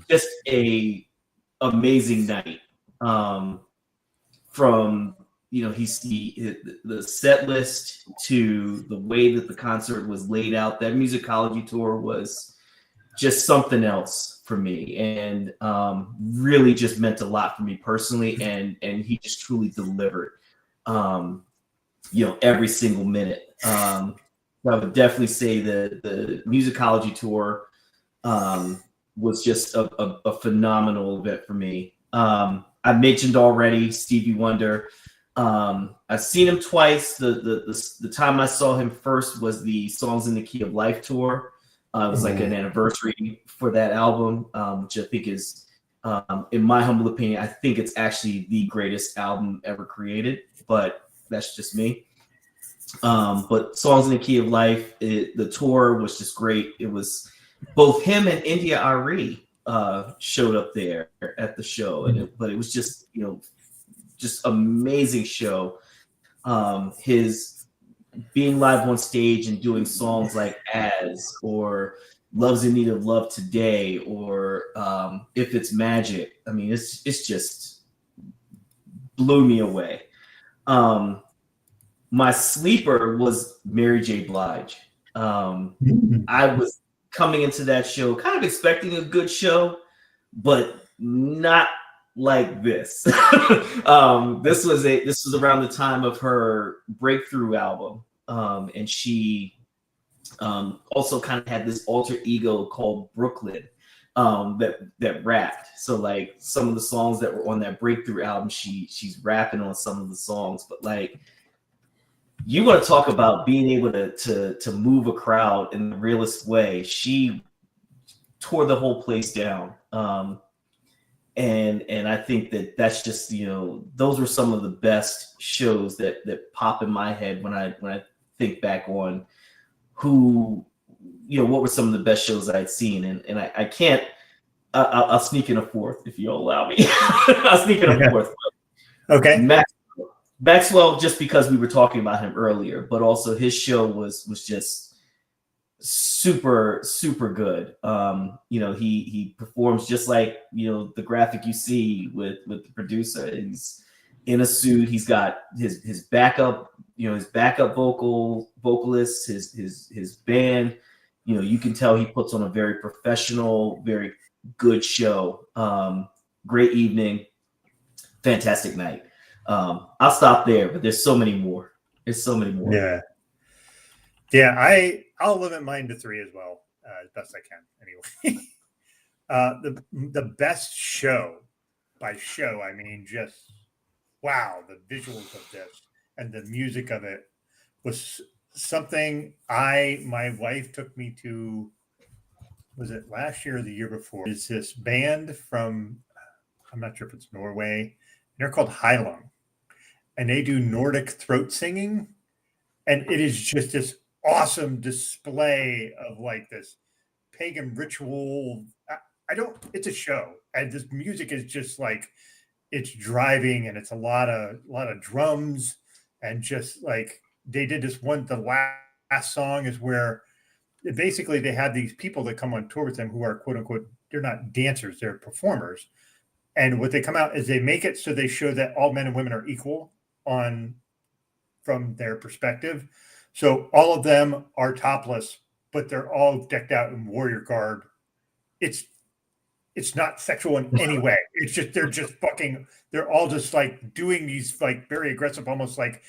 just a amazing night. From he's the set list to the way that the concert was laid out. That musicology tour was just something else for me, and really just meant a lot for me personally. And he just truly delivered, every single minute. I would definitely say the musicology tour was just a phenomenal event for me. I mentioned already Stevie Wonder. I've seen him twice. The time I saw him first was the Songs in the Key of Life tour. It was like an anniversary for that album, which I think is, in my humble opinion, I think it's actually the greatest album ever created, but that's just me. But Songs in the Key of Life, the tour was just great. It was both him and India Arie showed up there at the show, but it was just just amazing show. His being live on stage and doing songs like As, or Love's in Need of Love Today, or If It's Magic. I mean, it's just blew me away. My sleeper was Mary J. Blige. I was coming into that show kind of expecting a good show. but not like this. This was around the time of her breakthrough album, and she also kind of had this alter ego called Brooklyn that rapped. So like some of the songs that were on that breakthrough album, she's rapping on some of the songs. But like, you want to talk about being able to move a crowd in the realest way. She tore the whole place down. And I think that's just, those were some of the best shows that pop in my head when I think back on who, what were some of the best shows I'd seen. And I can't, I'll sneak in a fourth if you'll allow me. I'll sneak in a fourth. Okay. Maxwell, just because we were talking about him earlier, but also his show was just super, super good. He performs just like, the graphic you see with the producer. He's in a suit. He's got his backup, his backup vocalist, his band. You can tell he puts on a very professional, very good show. Great evening, fantastic night. I'll stop there, but there's so many more. Yeah. I'll limit mine to 3 as well, as best I can. Anyway, the best show, by show I mean just wow, the visuals of this and the music of it was something my wife took me to. Was it last year or the year before? It's this band from, I'm not sure if it's Norway. They're called Heilung, and they do Nordic throat singing, and it is just this awesome display of like this pagan ritual. It's a show, and this music is just like, it's driving, and it's a lot of drums, and just like they did this one. The last song is where basically they had these people that come on tour with them who are quote unquote, they're not dancers, they're performers. And what they come out is they make it so they show that all men and women are equal from their perspective. So all of them are topless, but they're all decked out in warrior garb. It's not sexual in any way. It's just, they're all just like doing these like very aggressive, almost like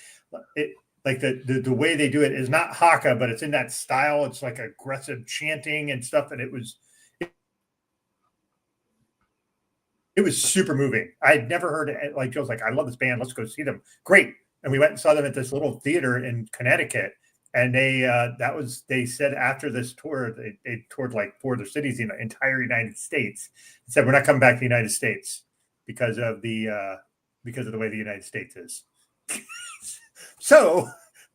it, like the way they do it is not haka, but it's in that style. It's like aggressive chanting and stuff. And it was super moving. I'd never heard it. Like Joe's like, I love this band. Let's go see them. Great. And we went and saw them at this little theater in Connecticut. And they said after this tour, they toured like 4 other cities in the entire United States. They said, we're not coming back to the United States because of the way the United States is. So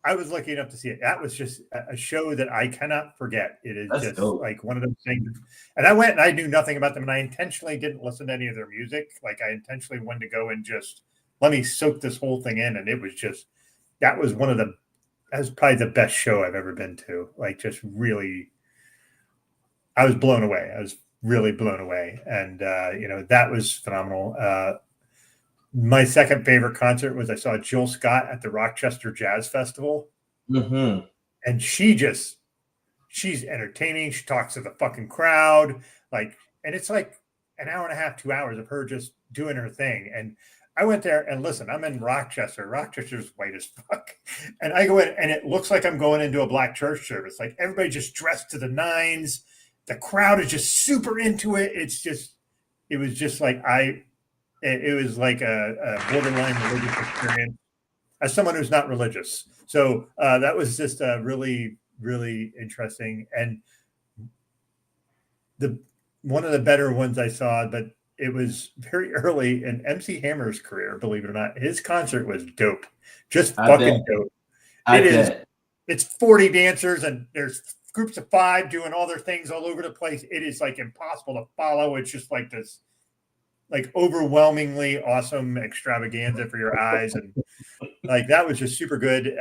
I was lucky enough to see it. That was just a show that I cannot forget. It is just dope. Like one of those things. And I went and I knew nothing about them, and I intentionally didn't listen to any of their music. Like I intentionally wanted to go and just let me soak this whole thing in. And it was just, that was probably the best show I've ever been to. Like just really, I was blown away. I was really blown away. And, that was phenomenal. My second favorite concert was I saw Jill Scott at the Rochester Jazz Festival. Mm-hmm. And she's entertaining. She talks to the fucking crowd. Like, and it's like an hour and a half, 2 hours of her just doing her thing. And I went there and listen, I'm in Rochester. Rochester's white as fuck. And I go in and it looks like I'm going into a black church service. Like everybody just dressed to the nines. The crowd is just super into it. It was just like it was like a borderline religious experience as someone who's not religious. So that was just really, really interesting. And one of the better ones I saw, but it was very early in MC Hammer's career, believe it or not. His concert was dope. Just fucking dope. It's 40 dancers and there's groups of 5 doing all their things all over the place. It is like impossible to follow. It's just like this like overwhelmingly awesome extravaganza for your eyes. And like, that was just super good.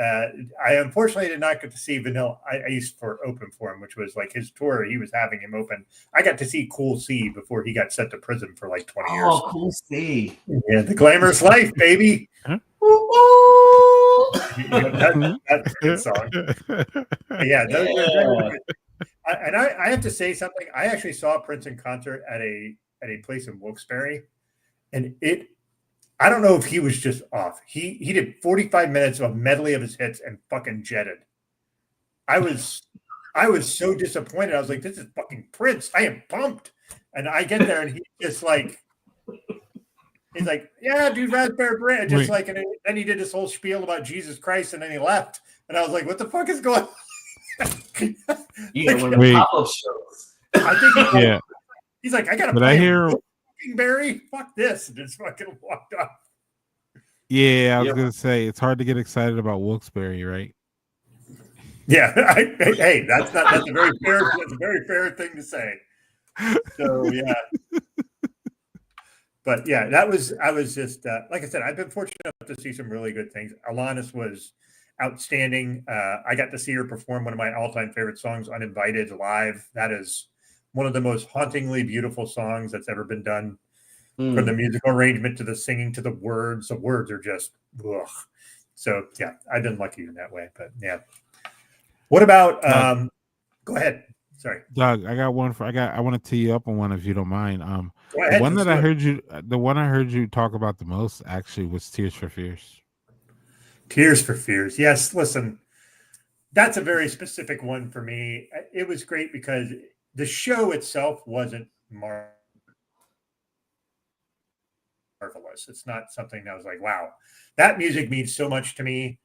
I unfortunately did not get to see Vanilla Ice for open for him, which was like his tour. He was having him open. I got to see Cool C before he got sent to prison for like 20 years. Oh, Cool C. Yeah. The glamorous life, baby. Huh? That's a good song. Yeah. And I have to say something. I actually saw Prince in concert at a at a place in Wilkes-Barre, and I don't know if he was just off. He did 45 minutes of a medley of his hits and fucking jetted. I was so disappointed. I was like, this is fucking Prince. I am pumped. And I get there and he's just like, he's like, yeah, dude, Raspberry Beret. Just like, and then he did this whole spiel about Jesus Christ and then he left. And I was like, what the fuck is going on? You know, one of the pop-up shows. I think he's like, I got to play Barry. Fuck this. And just fucking walked off. Yeah, I was going to say, it's hard to get excited about Wilkes-Barre, right? Yeah, hey, that's a very fair thing to say. So yeah, but yeah, I was just like I said, I've been fortunate enough to see some really good things. Alanis was outstanding. I got to see her perform one of my all-time favorite songs, "Uninvited," live. That is one of the most hauntingly beautiful songs that's ever been done. From the musical arrangement to the singing to the words are just ugh. So yeah, I've been lucky in that way. But yeah. What about go ahead. Sorry. Doug, I got one I want to tee you up on one if you don't mind. Go ahead, the one I heard you talk about the most actually was Tears for Fears. Tears for Fears. Yes, listen. That's a very specific one for me. It was great because the show itself wasn't marvelous. It's not something that was like, wow, that music means so much to me.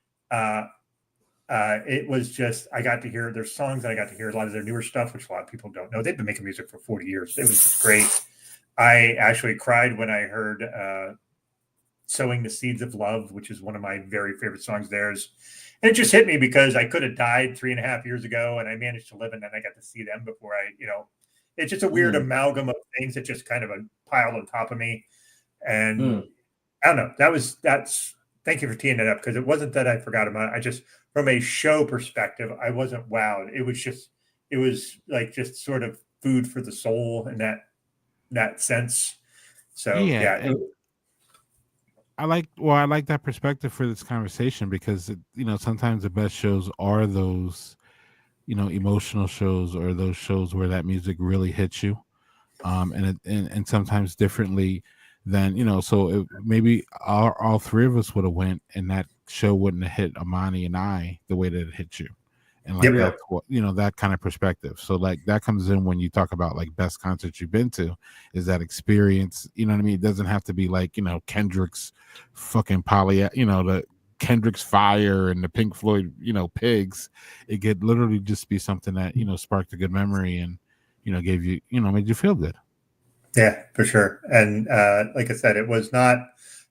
It was just, I got to hear their songs and I got to hear a lot of their newer stuff, which a lot of people don't know. They've been making music for 40 years. It was just great. I actually cried when I heard Sowing the Seeds of Love, which is one of my very favorite songs of theirs. And it just hit me because I could have died 3.5 years ago and I managed to live and then I got to see them before it's just a weird amalgam of things that just kind of piled on top of me. And I don't know, that's thank you for teeing that up because it wasn't that I forgot about it. I just, from a show perspective, I wasn't wowed. It was like just sort of food for the soul in that sense. So yeah. I like that perspective for this conversation because sometimes the best shows are those emotional shows or those shows where that music really hits you, and sometimes differently than so maybe all three of us would have went and that show wouldn't have hit Imani and I the way that it hit you, and like that's what that kind of perspective. So like that comes in when you talk about like best concerts you've been to, is that experience. You know what I mean? It doesn't have to be like Kendrick's fucking the Kendrick's Fire and the Pink Floyd Pigs. It could literally just be something that sparked a good memory and gave you made you feel good. Yeah, for sure. And like I said, it was not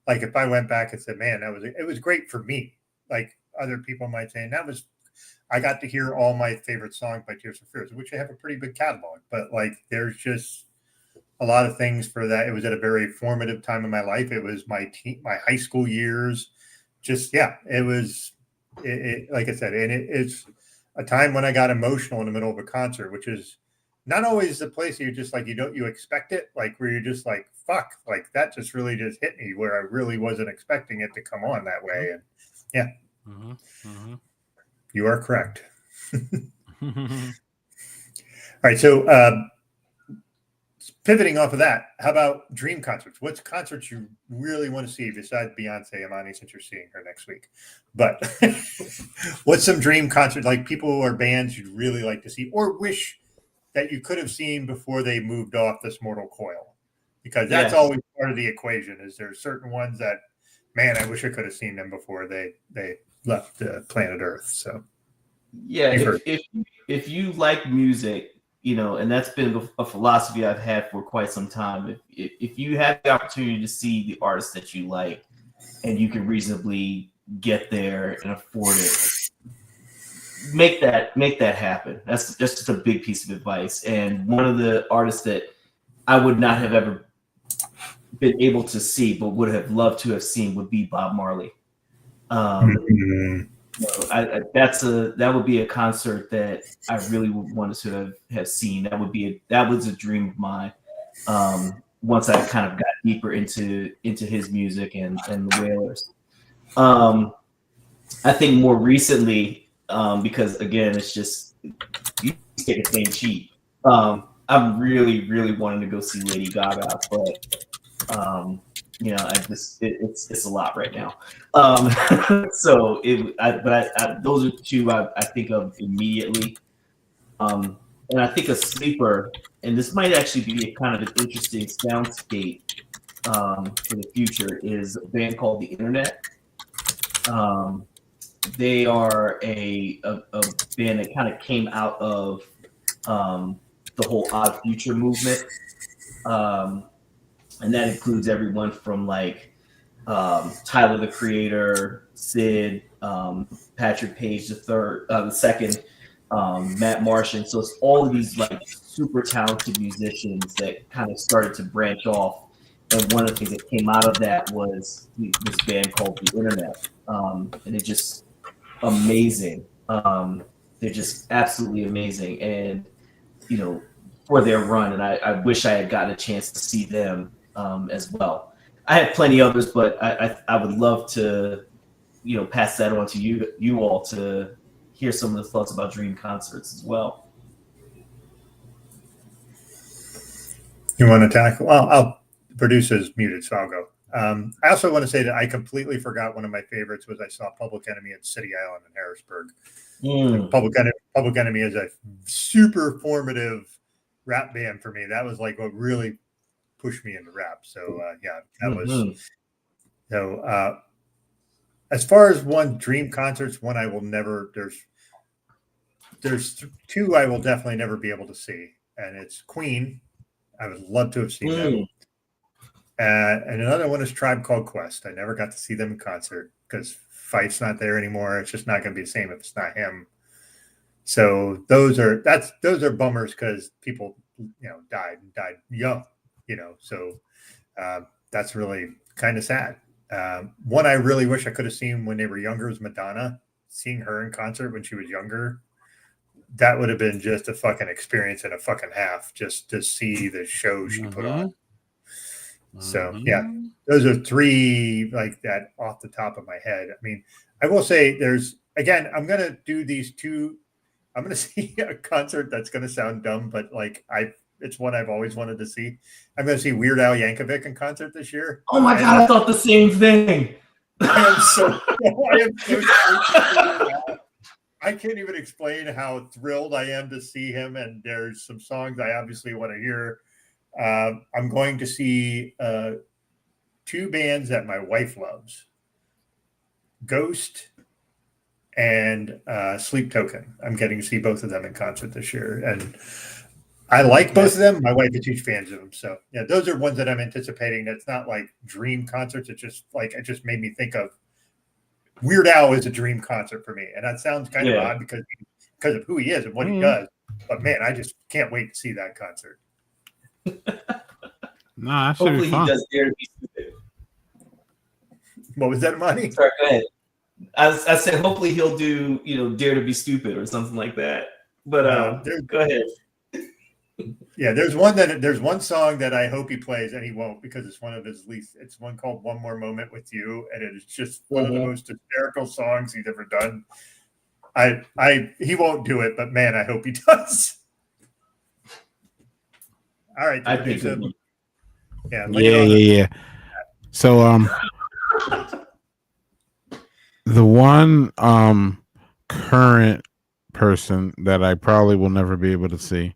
like if I went back and said, man, it was great for me. Like other people might say, and I got to hear all my favorite songs by Tears for Fears, which I have a pretty big catalog, but like, there's just a lot of things for that. It was at a very formative time in my life. It was my high school years. Just, yeah, it was, like I said, and it's a time when I got emotional in the middle of a concert, which is not always the place you just like, you expect it, like where you're just like, fuck, like that just really just hit me where I really wasn't expecting it to come on that way. And yeah, you are correct. All right. So pivoting off of that, how about dream concerts? What's concerts you really want to see besides Beyonce, Imani, since you're seeing her next week? But what's some dream concert, like people or bands you'd really like to see or wish that you could have seen before they moved off this mortal coil? Because that's always part of the equation. Is there certain ones that, man, I wish I could have seen them before they left planet Earth. So yeah, if you like music, and that's been a philosophy I've had for quite some time. If you have the opportunity to see the artists that you like and you can reasonably get there and afford it, make that happen. That's just a big piece of advice. And one of the artists that I would not have ever been able to see, but would have loved to have seen, would be Bob Marley. That would be a concert that I really would want to have seen. That was a dream of mine. Once I kind of got deeper into his music and the Wailers. I think more recently, because again, it's just you tickets ain't cheap. I'm really, really wanting to go see Lady Gaga, but you know, it's a lot right now. So those are two I think of immediately. And I think a sleeper, and this might actually be a kind of an interesting soundscape for the future, is a band called The Internet. They are a band that kind of came out of the whole Odd Future movement. And that includes everyone from like Tyler the Creator, Sid, Patrick Page the second, Matt Martian. So it's all of these like super talented musicians that kind of started to branch off. And one of the things that came out of that was this band called The Internet. And it's just amazing. They're just absolutely amazing. And, you know, for their run. And I wish I had gotten a chance to see them as well. I had plenty others, but I would love to, you know, pass that on to you all to hear some of the thoughts about dream concerts as well. You want to tackle? Well, the producer's muted, so I'll go. I also want to say that I completely forgot one of my favorites was I saw Public Enemy at City Island in Harrisburg. Public Enemy is a super formative rap band for me. That was like what really pushed me into rap. So yeah, that was. So as far as dream concerts, one I will never. There's two I will definitely never be able to see, and it's Queen. I would love to have seen them. And another one is Tribe Called Quest. I never got to see them in concert because Fife's not there anymore. It's just not going to be the same if it's not him. So those are bummers because people, you know, died young, you know. So that's really kind of sad. One I really wish I could have seen when they were younger was Madonna. Seeing her in concert when she was younger, that would have been just a fucking experience and a fucking half just to see the show she put on. So yeah, those are three like that off the top of my head. I mean, I will say I'm going to do these two. I'm going to see a concert that's going to sound dumb, but like it's one I've always wanted to see. I'm going to see Weird Al Yankovic in concert this year. Oh my God, I thought the same thing. I can't even explain how thrilled I am to see him. And there's some songs I obviously want to hear. I'm going to see two bands that my wife loves, Ghost and Sleep Token. I'm getting to see both of them in concert this year. And I like both of them. My wife is huge fans of them. So yeah, those are ones that I'm anticipating. That's not like dream concerts. It just made me think of Weird Al is a dream concert for me. And that sounds kind of odd because of who he is and what he does. But man, I just can't wait to see that concert. No, that should Hopefully be fun. He does Dare to Be Stupid. What was that, Imani? Sorry, go ahead. I said hopefully he'll do, you know, Dare to Be Stupid or something like that. But go ahead. Yeah, there's one song that I hope he plays and he won't because it's one of his least. It's one called "One More Moment with You," and it is just one of the most hysterical songs he's ever done. He won't do it, but man, I hope he does. All right, I think yeah. So the one current person that I probably will never be able to see,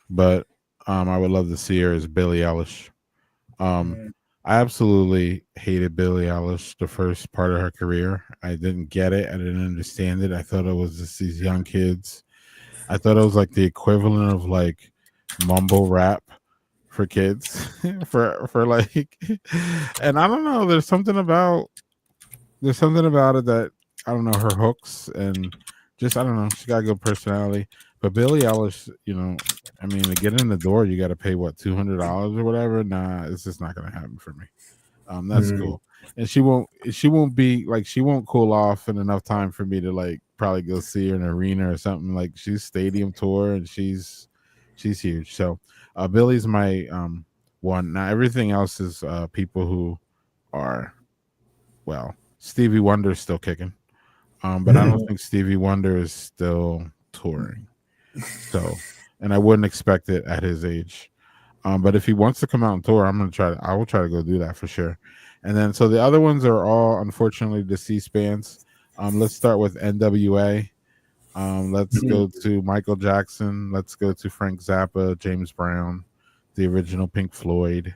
but I would love to see her is Billie Eilish. I absolutely hated Billie Eilish the first part of her career. I didn't get it. I didn't understand it. I thought it was just these young kids. I thought it was like the equivalent of like mumble rap for kids for like, and I don't know, there's something about it that I don't know, her hooks and just I don't know, she got a good personality. But Billie Eilish, you know, I mean, to get in the door you got to pay what, $200 or whatever. Nah, it's just not gonna happen for me. That's cool. And she won't be like, she won't cool off in enough time for me to like probably go see her in an arena or something. Like she's stadium tour and she's huge. So Billie's my one. Now everything else is people who are, well, Stevie Wonder's still kicking, but I don't think Stevie Wonder is still touring. So and I wouldn't expect it at his age. But if he wants to come out and tour, I will try to go do that for sure. And then so the other ones are all unfortunately deceased bands. Let's start with NWA. Let's go to Michael Jackson. Let's go to Frank Zappa, James Brown, the original Pink Floyd.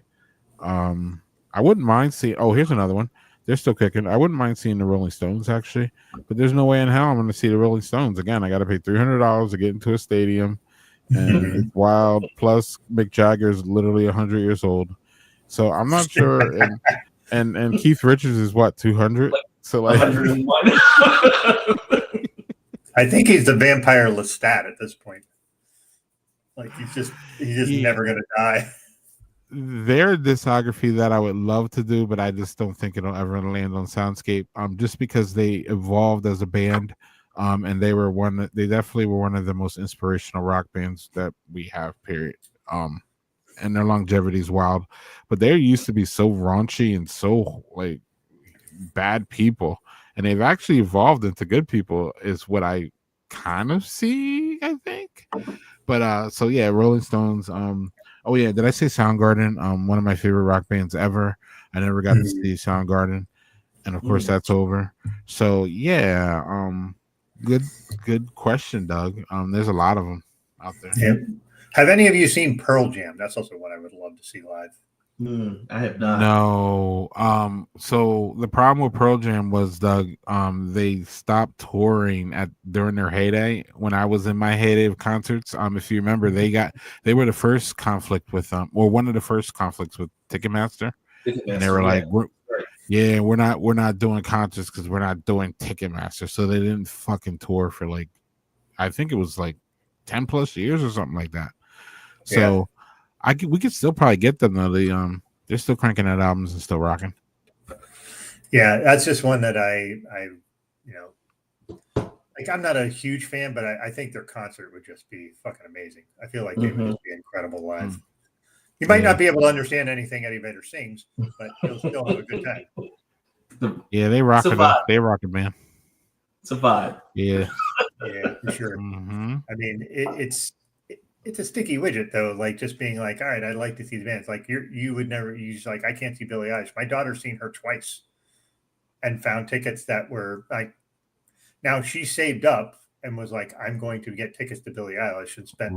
I wouldn't mind seeing. Oh, here's another one. They're still kicking. I wouldn't mind seeing the Rolling Stones actually, but there's no way in hell I'm going to see the Rolling Stones again. I got to pay $300 to get into a stadium, and it's wild. Plus, Mick Jagger is literally 100 years old, so I'm not sure. And Keith Richards is what 200. So like 101. I think he's the vampire Lestat at this point. Like he's just never going to die. Their discography that I would love to do, but I just don't think it'll ever land on Soundscape. Just because they evolved as a band, and they definitely were one of the most inspirational rock bands that we have. Period. And their longevity is wild, but they used to be so raunchy and so like bad people, and they've actually evolved into good people. Is what I kind of see, I think. But so yeah, Rolling Stones. Oh yeah, did I say Soundgarden? One of my favorite rock bands ever. I never got to see Soundgarden, and of course that's over. So yeah, good question, Doug. There's a lot of them out there. Yeah. Have any of you seen Pearl Jam? That's also what I would love to see live. I have not. No. So the problem with Pearl Jam was, Doug, they stopped touring during their heyday. When I was in my heyday of concerts, if you remember, they were the first conflict with or one of the first conflicts with Ticketmaster. And they were like, we're not doing concerts because we're not doing Ticketmaster. So they didn't fucking tour for like, I think it was like 10 plus years or something like that. So we could still probably get them though. They're still cranking out albums and still rocking. Yeah, that's just one that I like. I'm not a huge fan, but I think their concert would just be fucking amazing. I feel like they would just be incredible live. You might not be able to understand anything Eddie Vedder sings, but you'll still have a good time. Yeah, they rock it. They rock it, man. It's a vibe. Yeah, yeah, for sure. I mean, it's a sticky widget though, like just being like, all right, I'd like to see the bands. Like you would never use like, I can't see Billie Eilish. My daughter's seen her twice and found tickets that were like, now she saved up and was like, I'm going to get tickets to Billie Eilish and spent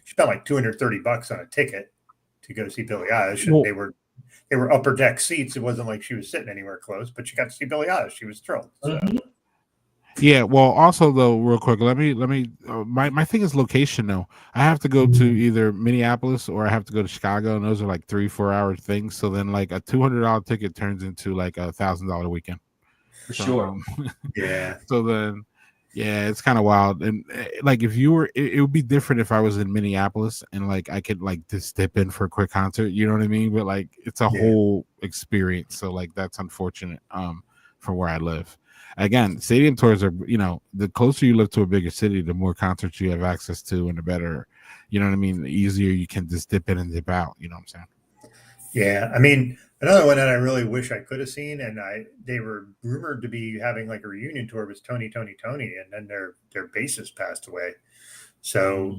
she spent like $230 on a ticket to go see Billie Eilish. And they were upper deck seats. It wasn't like she was sitting anywhere close, but she got to see Billie Eilish. She was thrilled. So. Yeah, well, also though, real quick, let me. My thing is location though. I have to go to either Minneapolis or I have to go to Chicago, and those are like 3-4 hour things. So then, like a $200 ticket turns into like $1,000 weekend. For sure. Yeah. So then, yeah, it's kind of wild. And like if you were, it would be different if I was in Minneapolis and like I could like just dip in for a quick concert. You know what I mean? But like it's a whole experience. So like that's unfortunate. From where I live. Again, stadium tours are, the closer you live to a bigger city, the more concerts you have access to and the better, you know what I mean? The easier you can just dip in and dip out, you know what I'm saying? Yeah. I mean, another one that I really wish I could have seen, and they were rumored to be having like a reunion tour, was Tony, and then their bassist passed away. So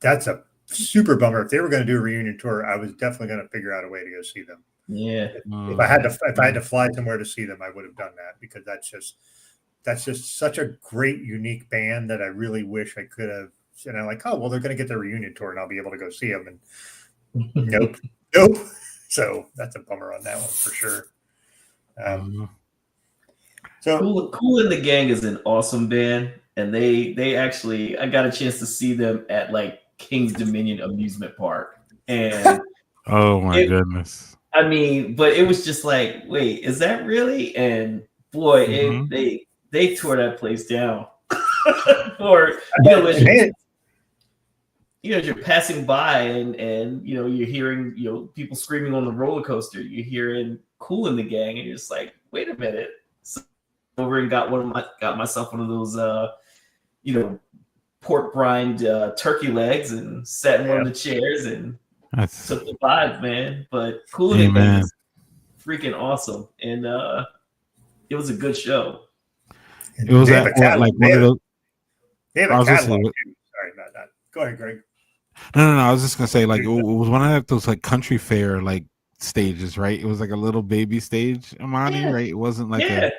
that's a super bummer. If they were going to do a reunion tour, I was definitely going to figure out a way to go see them. Yeah. If I had to fly somewhere to see them, I would have done that, because that's just such a great, unique band that I really wish I could have. And I'm like, oh well, they're going to get their reunion tour, and I'll be able to go see them. And nope. So that's a bummer on that one for sure. So Kool and the Gang is an awesome band, and they actually, I got a chance to see them at like King's Dominion amusement park, and oh my goodness. I mean, but it was just like, wait, is that really? And boy, they tore that place down. Or as you're passing by and you're hearing people screaming on the roller coaster, you're hearing Kool and the Gang, and you're just like, wait a minute. So over and got myself one of those pork brined turkey legs and sat in one of the chairs and took the vibe, man. But Kool and the Gang is freaking awesome, and it was a good show. It was like one of those. They have a catalog too. Sorry about that. Go ahead, Greg. No. I was just gonna say, like, it was one of those like country fair like stages, right? It was like a little baby stage, Imani, Yeah. right? It wasn't like Yeah.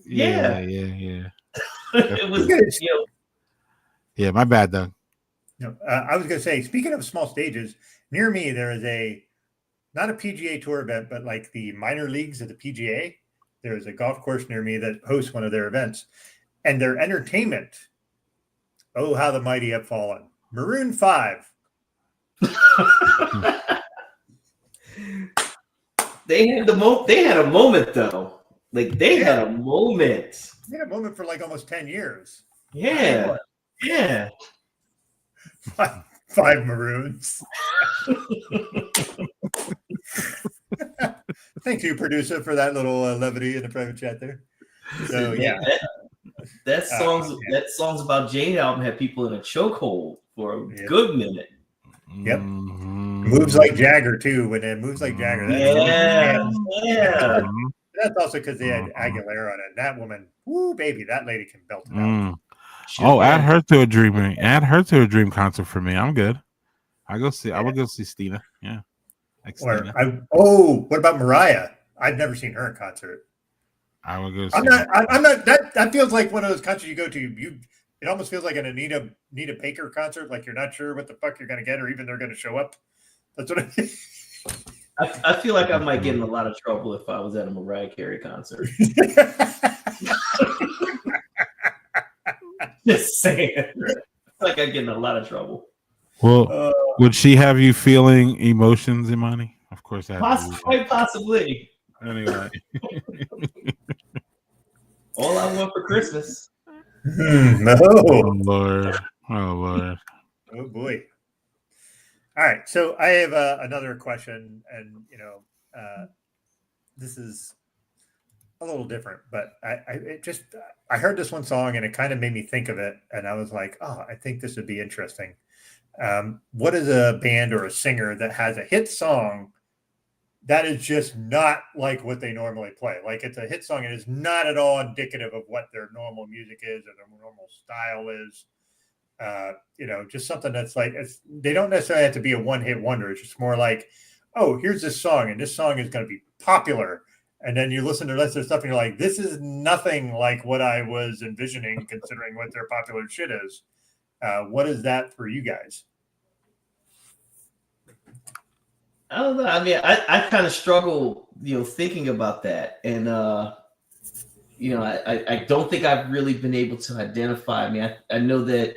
yeah. It was, Yeah, my bad, Doug. No, I was going to say, speaking of small stages, near me there is not a PGA Tour event, but like the minor leagues of the PGA. There's a golf course near me that hosts one of their events, and their entertainment. Oh, how the mighty have fallen! Maroon 5. They had a moment though. Like they had a moment. They had a moment for like almost 10 years. Yeah. Yeah. 5 Maroons. Thank you, producer, for that little levity in the private chat there. So yeah, that song's about Jane album had people in a chokehold for a good minute. Yep. Moves like Jagger too. When it moves like Jagger, that's also because they had Aguilera on it. That woman, woo, baby, that lady can belt it out. Add her to a dream. Add her to a dream concert for me. I'm good. I will go see Stina. Yeah. What about Mariah? I've never seen her in concert. I will go. I'm not. That feels like one of those concerts you go to. It almost feels like an Anita Baker concert. Like you're not sure what the fuck you're gonna get, or even they're gonna show up. That's what I feel like I might get in a lot of trouble if I was at a Mariah Carey concert. Just saying. I feel like I get in a lot of trouble. Well, would she have you feeling emotions, Imani? Of course, quite possibly. Anyway, all I want for Christmas. No. Oh Lord. Oh boy. All right, so I have another question, and this is a little different, but I heard this one song and it kind of made me think of it, and I was like, oh, I think this would be interesting. What is a band or a singer that has a hit song that is just not like what they normally play? Like it's a hit song and it's not at all indicative of what their normal music is or their normal style is. Just something that's like, they don't necessarily have to be a one-hit wonder. It's just more like, oh, here's this song and this song is going to be popular. And then you listen to the rest of the stuff and you're like, this is nothing like what I was envisioning considering what their popular shit is. What is that for you guys? I don't know. I mean, I kind of struggle, thinking about that. And, I don't think I've really been able to identify. I mean, I know that,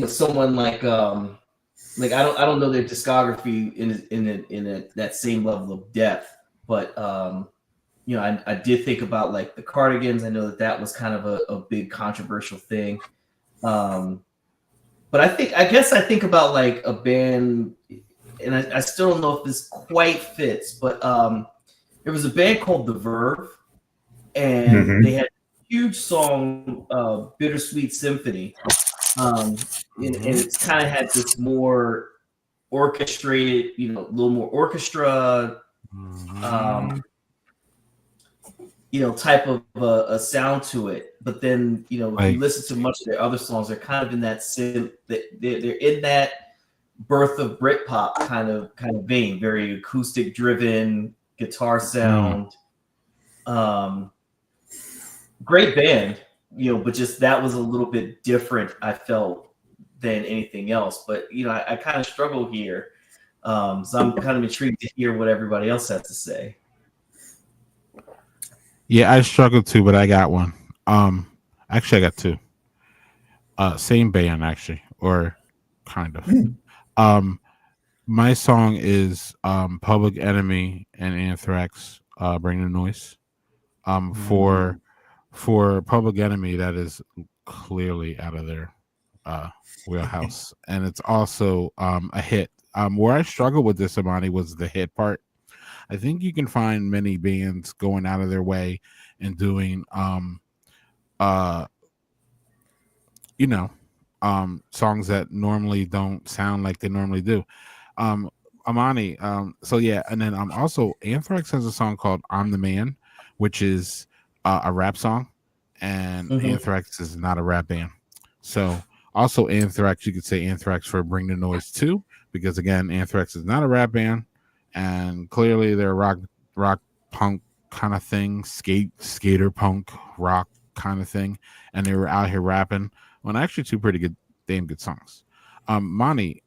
someone like I don't know their discography in that same level of depth, but, I did think about like the Cardigans. I know that was kind of a big controversial thing. But I guess I think about like a band, and I still don't know if this quite fits, but there was a band called The Verve, and they had a huge song, Bittersweet Symphony. And it's kind of had this more orchestrated, a little more orchestra, type of a sound to it. But then, if you listen to much of their other songs, they're kind of in that they're in that birth of Britpop kind of vein, very acoustic driven guitar sound. Great band, but just that was a little bit different, I felt, than anything else. But I kind of struggle here. So I'm kind of intrigued to hear what everybody else has to say. Yeah, I struggled too, but I got one. Actually, I got two. Same band, actually, or kind of. My song is Public Enemy and Anthrax, Bring the Noise. For Public Enemy, that is clearly out of their wheelhouse, and it's also a hit. Where I struggled with this, Imani, was the hit part. I think you can find many bands going out of their way and doing songs that normally don't sound like they normally do. Imani, so yeah, and then also Anthrax has a song called I'm the Man, which is a rap song, and Anthrax is not a rap band. So Also, Anthrax, you could say Anthrax for Bring the Noise too, because again, Anthrax is not a rap band, and clearly they're rock punk kind of thing, skater punk rock kind of thing, and they were out here rapping on actually two pretty good, damn good songs. Mani,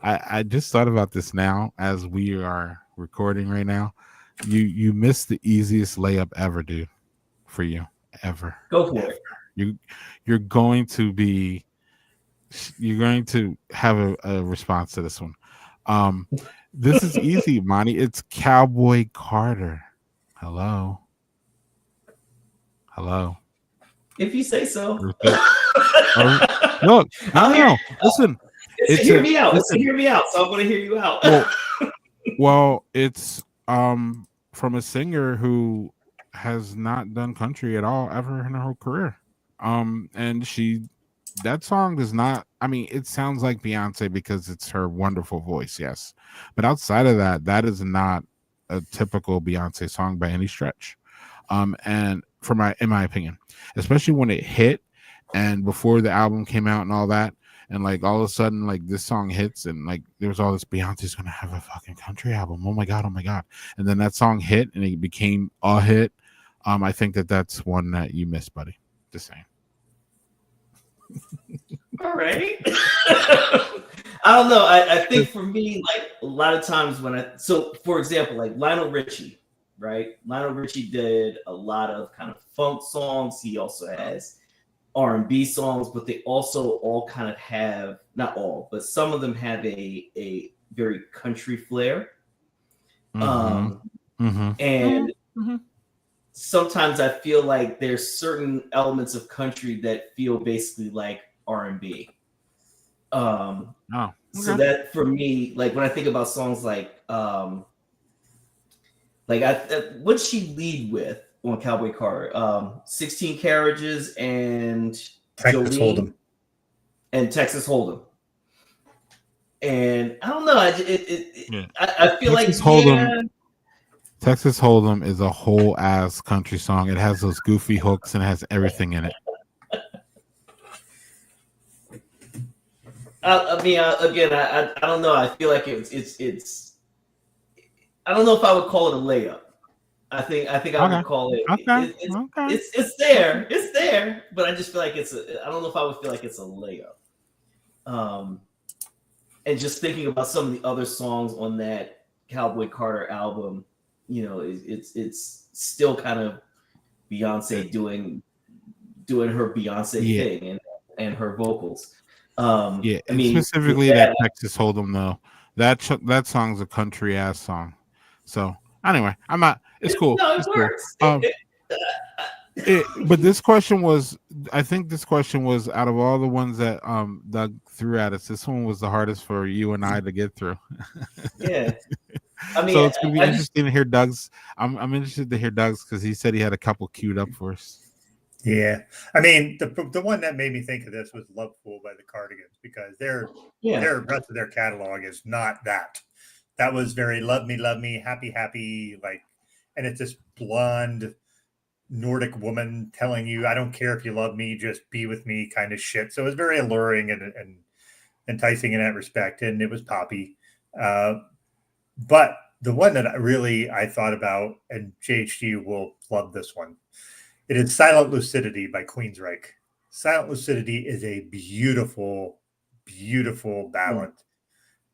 I just thought about this now as we are recording right now. You missed the easiest layup ever, dude, for you ever. Go for it. You're going to have a response to this one. This is easy, Monty. It's Cowboy Carter. Hello. If you say so. Look, no. Listen. Hear me out. Hear me out. So I'm going to hear you out. Well, it's from a singer who has not done country at all ever in her whole career. And that song does not, I mean, it sounds like Beyonce because it's her wonderful voice, yes. But outside of that, that is not a typical Beyonce song by any stretch. And in my opinion, especially when it hit and before the album came out and all that, and like all of a sudden, like this song hits and like there was all this Beyonce's gonna have a fucking country album. Oh my god. And then that song hit and it became a hit. I think that's one that you missed, buddy. Just saying. All right. I don't know. I think for me, like a lot of times so for example, like Lionel Richie, right? Lionel Richie did a lot of kind of funk songs. He also has R&B songs, but they also all kind of have, not all, but some of them have a very country flair. And sometimes I feel like there's certain elements of country that feel basically like R&B. So that for me, like when I think about songs like what'd she lead with on Cowboy Carter? 16 Carriages and Texas Hold'em. And Texas Hold'em. And I don't know. I feel Texas like Hold'em. Texas Hold'em is a whole ass country song. It has those goofy hooks and it has everything in it. Again, I don't know. I feel like it's. I don't know if I would call it a layup. I think I would call it. It's there, but I just feel like I don't know if I would feel like it's a layup. And just thinking about some of the other songs on that Cowboy Carter album, you know, it's still kind of Beyonce doing her Beyonce thing and her vocals. Specifically that Texas Hold'em though. That song's a country ass song. So anyway, I'm not. It's cool. No, it works. Cool. But this question was, I think this question was out of all the ones that Doug threw at us, this one was the hardest for you and I to get through. Yeah. I mean, so it's gonna be interesting to hear Doug's. I'm interested to hear Doug's because he said he had a couple queued up for us. Yeah, I mean the one that made me think of this was "Love Fool" by the Cardigans because their rest of their catalog is not that. That was very love me, happy, like, and it's this blonde Nordic woman telling you, "I don't care if you love me, just be with me," kind of shit. So it was very alluring and enticing in that respect, and it was poppy. But the one that I thought about, and JHG will love this one. It is Silent Lucidity by Queensryche. Silent Lucidity is a beautiful, beautiful ballad.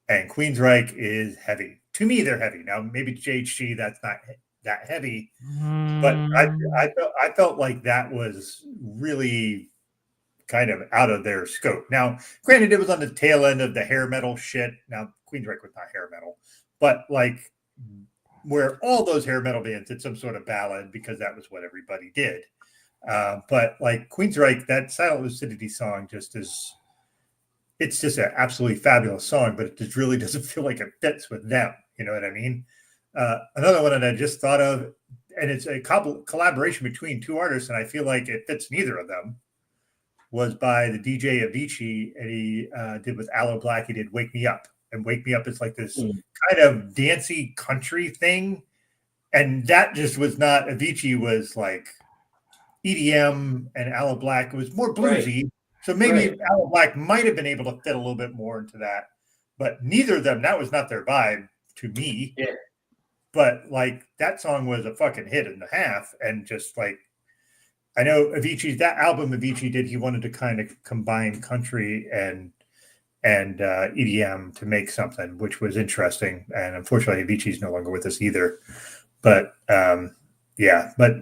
And Queensryche is heavy. To me, they're heavy. Now, maybe JHG, that's not that heavy. But I felt like that was really kind of out of their scope. Now, granted, it was on the tail end of the hair metal shit. Now, Queensryche was not hair metal. But like where all those hair metal bands did some sort of ballad because that was what everybody did. But like Queensryche, that Silent Lucidity song it's just an absolutely fabulous song, but it just really doesn't feel like it fits with them. You know what I mean? Another one that I just thought of, and it's a collaboration between two artists, and I feel like it fits neither of them, was by the DJ Avicii, and he did with Aloe Black. He did "Wake Me Up," and "Wake Me Up" is like this kind of dancey country thing, and that just was not. Avicii was like EDM, and Aloe Black was more bluesy. Right. So maybe Right. Aloe Black might have been able to fit a little bit more into that, but neither of them. That was not their vibe to me. Yeah. But like that song was a fucking hit and a half, and just like I know Avicii's that album Avicii did, he wanted to kind of combine country and EDM to make something, which was interesting. And unfortunately, Avicii's no longer with us either. But yeah, but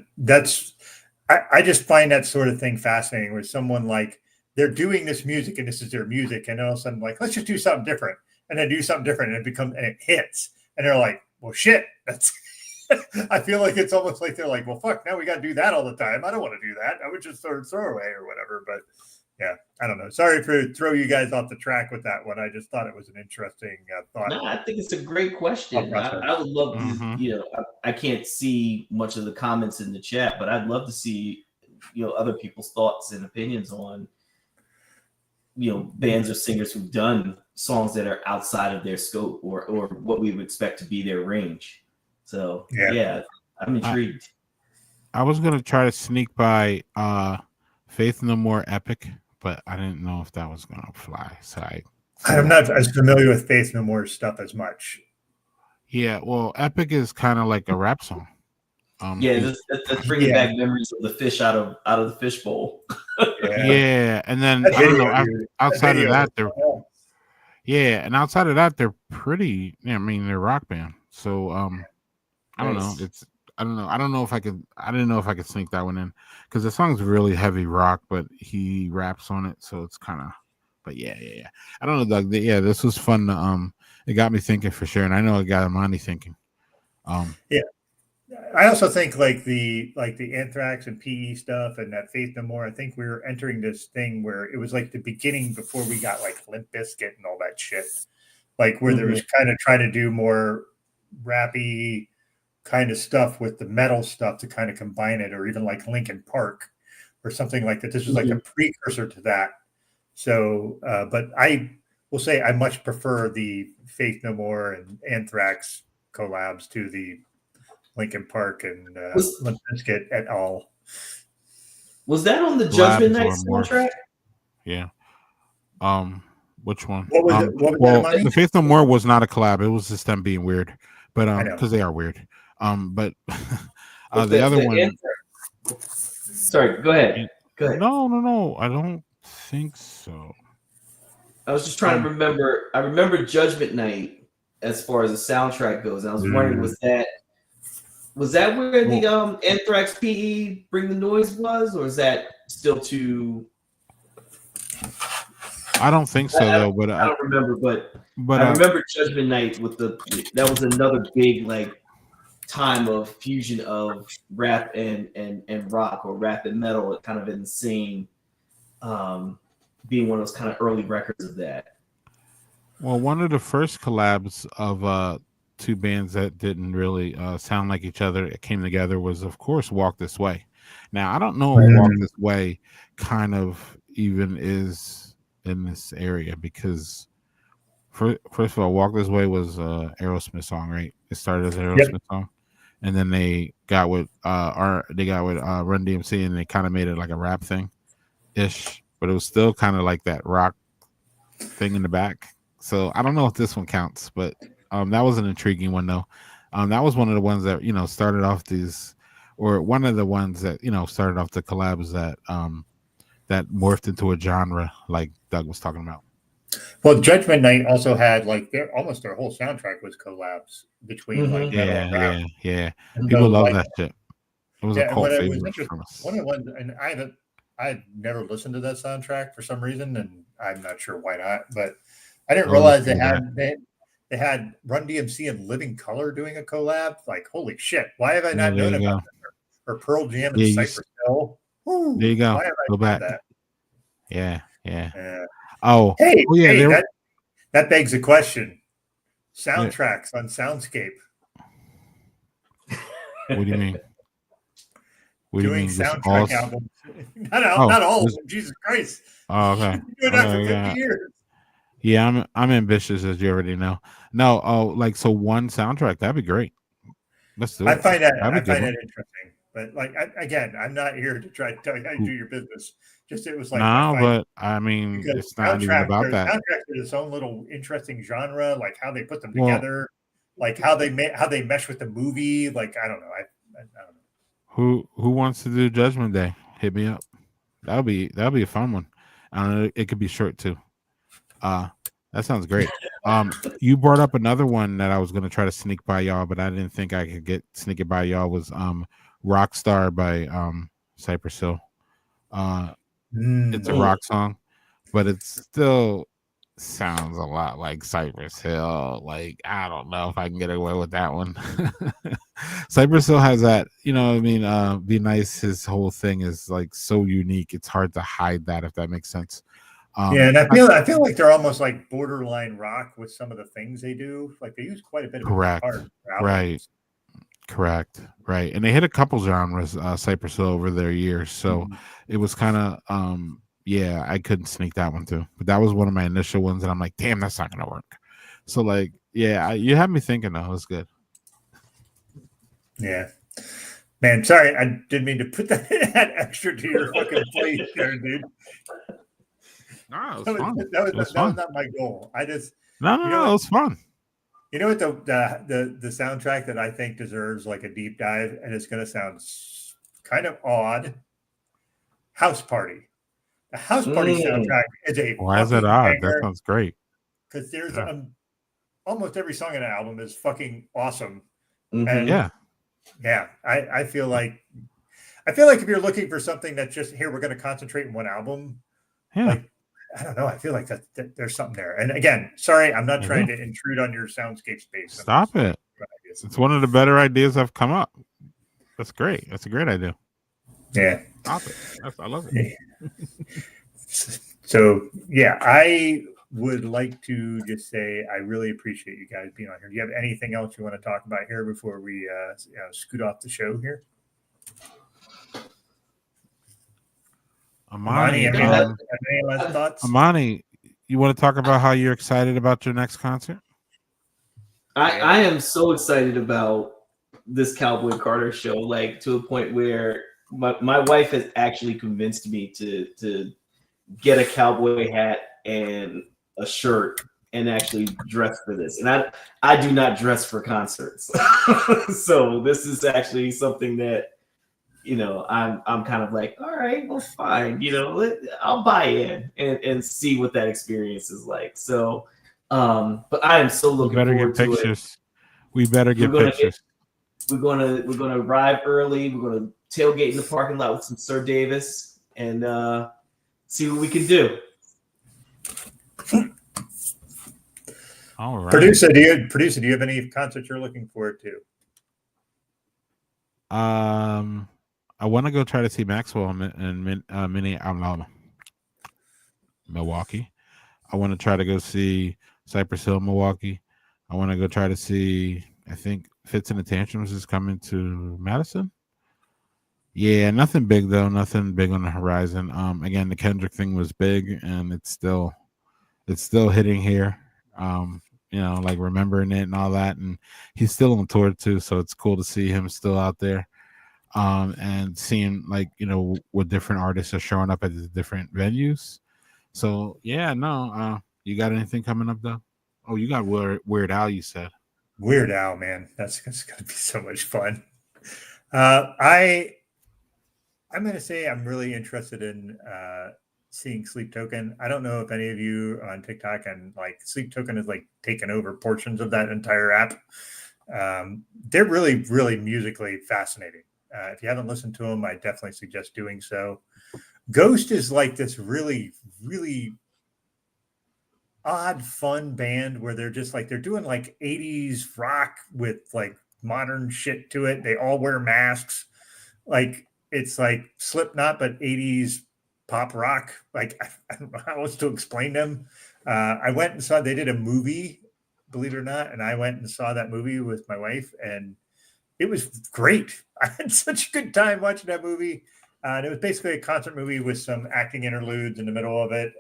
I just find that sort of thing fascinating where someone like they're doing this music and this is their music, and all of a sudden, like, let's just do something different, and then do something different, and it hits, and they're like, well, shit, that's. I feel like it's almost like they're like, well, fuck, now we got to do that all the time. I don't want to do that. I would just throw away or whatever. But yeah, I don't know. Sorry for throw you guys off the track with that one. I just thought it was an interesting thought. No, I think it's a great question. I would love to, I can't see much of the comments in the chat, but I'd love to see, other people's thoughts and opinions on, bands or singers who've done songs that are outside of their scope or what we would expect to be their range. So yeah, I'm intrigued. I was gonna try to sneak by Faith No More Epic, but I didn't know if that was gonna fly. So I'm not as familiar with Faith No More stuff as much. Yeah, well, Epic is kind of like a rap song. That's bringing back memories of the fish out of the fishbowl. Yeah, and then I don't know. Outside of that, they're pretty. Yeah, I mean, they're a rock band. So I don't know. I don't know if I could. I didn't know if I could sneak that one in because the song's really heavy rock, but he raps on it, so it's kind of. But yeah. I don't know, Doug. This was fun. It got me thinking for sure, and I know it got Imani thinking. Yeah, I also think like the Anthrax and PE stuff and that Faith No More. I think we were entering this thing where it was like the beginning before we got like Limp Bizkit and all that shit, like where there was kind of trying to do more rappy kind of stuff with the metal stuff to kind of combine it, or even like Linkin Park or something like that. This was like a precursor to that. So, but I will say I much prefer the Faith No More and Anthrax collabs to the Linkin Park and Limp Bizkit et al. Was that on the Judgment Night soundtrack? Yeah. Which one? What was the Faith No More was not a collab. It was just them being weird, but because they are weird. But the other one. Sorry, go ahead. No. I don't think so. I was just trying to remember. I remember Judgment Night as far as the soundtrack goes. And I was wondering, was that where the Anthrax PE Bring the Noise was, or is that still too? I don't think so though. But I don't remember. But I remember Judgment Night with that was another big like time of fusion of rap and rock, or rap and metal, kind of in the same, being one of those kind of early records of that. Well, one of the first collabs of two bands that didn't really sound like each other, it came together, was of course Walk This Way. Now I don't know if Walk This Way kind of even is in this area, because first of all, Walk This Way was Aerosmith song, right? It started as an Aerosmith song. And then they got with Run DMC, and they kind of made it like a rap thing ish, but it was still kind of like that rock thing in the back. So I don't know if this one counts, but that was an intriguing one though. That was one of the ones that started off these, or one of the ones that started off the collabs that that morphed into a genre, like Doug was talking about. Well, Judgment Night also had like their whole soundtrack was collabs between like metal and rap. Yeah. People love that shit. It was a cult favorite from us. One of the ones, and I've never listened to that soundtrack for some reason, and I'm not sure why not. But I didn't realize they had Run DMC and Living Colour doing a collab. Like, holy shit! Why have I not known about that? Or Pearl Jam and Cypress Hill. There you go. Why have I go back. That? Yeah. That begs the question. Soundtracks on Soundscape. What do you mean? Doing soundtrack albums. Not all of them. Jesus Christ. Oh, okay. Doing that for 50 years. Yeah, I'm ambitious, as you already know. No, so one soundtrack, that'd be great. Let's do it. I find that interesting. But like again, I'm not here to try to tell you how to do your business. Just it was like I No, find but I mean, because it's not even about that. soundtracks are its own little interesting genre, like how they put them Well, together, like how they mesh with the movie. Like I don't know, I don't know. who wants to do Judgment Day? Hit me up. That'll be a fun one. I don't know. It could be short too. That sounds great. You brought up another one that I was gonna try to sneak by y'all, but I didn't think I could sneak it by y'all. Was Rockstar by Cypress Hill. It's a rock song, but it still sounds a lot like Cypress Hill. Like, I don't know if I can get away with that one. Cypress Hill has that, you know what I mean? Be Nice, his whole thing is like so unique. It's hard to hide that, if that makes sense. Yeah, and I feel like they're almost like borderline rock with some of the things they do. Like they use quite a bit of correct. guitar for Right. Correct. Right. And they hit a couple genres, Cypress Hill, over their years. So it was kind of yeah, I couldn't sneak that one too. But that was one of my initial ones, and I'm like, damn, that's not gonna work. So like, yeah, you had me thinking though. It was good. Yeah. Man, sorry, I didn't mean to put that extra to your fucking plate there, dude. No, it was fun. That was not my goal. I just No, it was fun. You know what the soundtrack that I think deserves like a deep dive, and it's going to sound kind of odd. House Party. The House Party soundtrack is a why is that odd? That sounds great. Because there's almost every song in the album is fucking awesome. Mm-hmm. And yeah, I feel like if you're looking for something that's just here, we're going to concentrate in one album. Yeah. Like, I don't know. I feel like that there's something there. And again, sorry, I'm not trying to intrude on your soundscape space. Stop it. It's one of the better ideas I've come up. That's great. That's a great idea. Yeah. Stop it. I love it. So, yeah, I would like to just say I really appreciate you guys being on here. Do you have anything else you want to talk about here before we scoot off the show here? Imani, any last thoughts? Imani, you want to talk about how you're excited about your next concert? I am so excited about this Cowboy Carter show, like to a point where my wife has actually convinced me to get a cowboy hat and a shirt and actually dress for this. And I do not dress for concerts. So this is actually something that, you know, I'm kind of like, all right, well, fine. You know, I'll buy in and see what that experience is like. So, but I am so looking forward to it. We better get pictures. We're gonna arrive early. We're gonna tailgate in the parking lot with some Sir Davis and see what we can do. All right. Producer, do you have any concerts you're looking forward to? I want to go try to see Maxwell in Milwaukee. I want to try to go see Cypress Hill, Milwaukee. I want to go try to see, I think Fits and the Tantrums is coming to Madison. Yeah, nothing big though. Nothing big on the horizon. Again, the Kendrick thing was big, and it's still hitting here. You know, like remembering it and all that, and he's still on tour too. So it's cool to see him still out there. And seeing like, you know, what different artists are showing up at the different venues. So yeah, no. You got anything coming up though? Oh, you got Weird Al, you said. Weird Al, man. That's gonna be so much fun. I'm gonna say I'm really interested in seeing Sleep Token. I don't know if any of you on TikTok, and like Sleep Token is like taken over portions of that entire app. They're really, really musically fascinating. If you haven't listened to them, I definitely suggest doing so. Ghost is like this really, really odd, fun band where they're just like, they're doing like 80s rock with like modern shit to it. They all wear masks. Like it's like Slipknot, but 80s pop rock. Like I don't know how else to explain them. I went and saw, they did a movie, believe it or not, and I went and saw that movie with my wife, and it was great. I had such a good time watching that movie. And it was basically a concert movie with some acting interludes in the middle of it.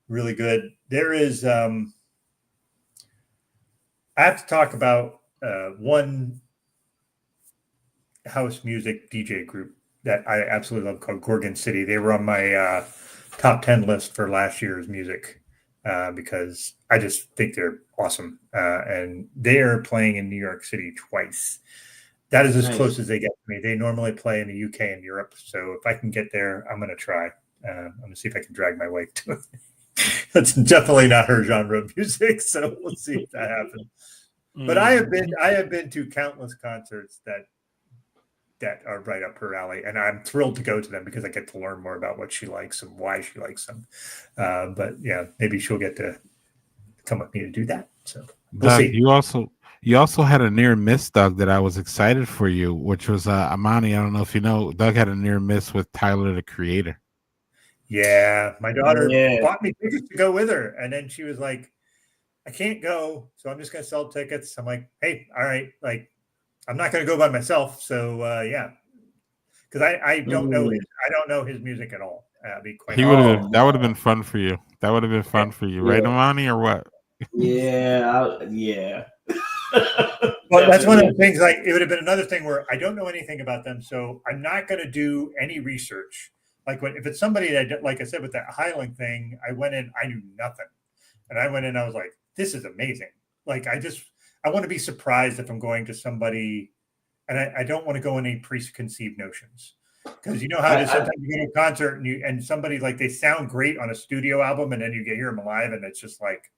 Really good. There is, I have to talk about one house music DJ group that I absolutely love called Gorgon City. They were on my top 10 list for last year's music because I just think they're awesome. And they are playing in New York City twice. That is as close as they get to me. They normally play in the UK and Europe. So if I can get there, I'm going to try. I'm going to see if I can drag my wife to it. That's definitely not her genre of music. So we'll see if that happens. But I have been to countless concerts that are right up her alley, and I'm thrilled to go to them because I get to learn more about what she likes and why she likes them. But yeah, maybe she'll get to come with me to do that. So we'll Doug, see. you also had a near miss, Doug, that I was excited for you, which was Imani. I don't know if you know, Doug had a near miss with Tyler the Creator. Yeah, my daughter bought me tickets to go with her, and then she was like, I can't go, so I'm just going to sell tickets. I'm like, hey, all right, like, I'm not going to go by myself. So yeah, because I don't know his music at all. Be quite that would have been fun for you. That would have been fun for you, right, Imani, or what? Yeah. Well, that's one of the things. Like, it would have been another thing where I don't know anything about them, so I'm not going to do any research. Like if it's somebody that, like I said, with that Highland thing, I went in, I knew nothing, and I went in, I was like, this is amazing. Like I want to be surprised if I'm going to somebody, and I don't want to go in any preconceived notions, because you know how it is sometimes you go to a concert and somebody, like, they sound great on a studio album, and then you hear them live, and it's just like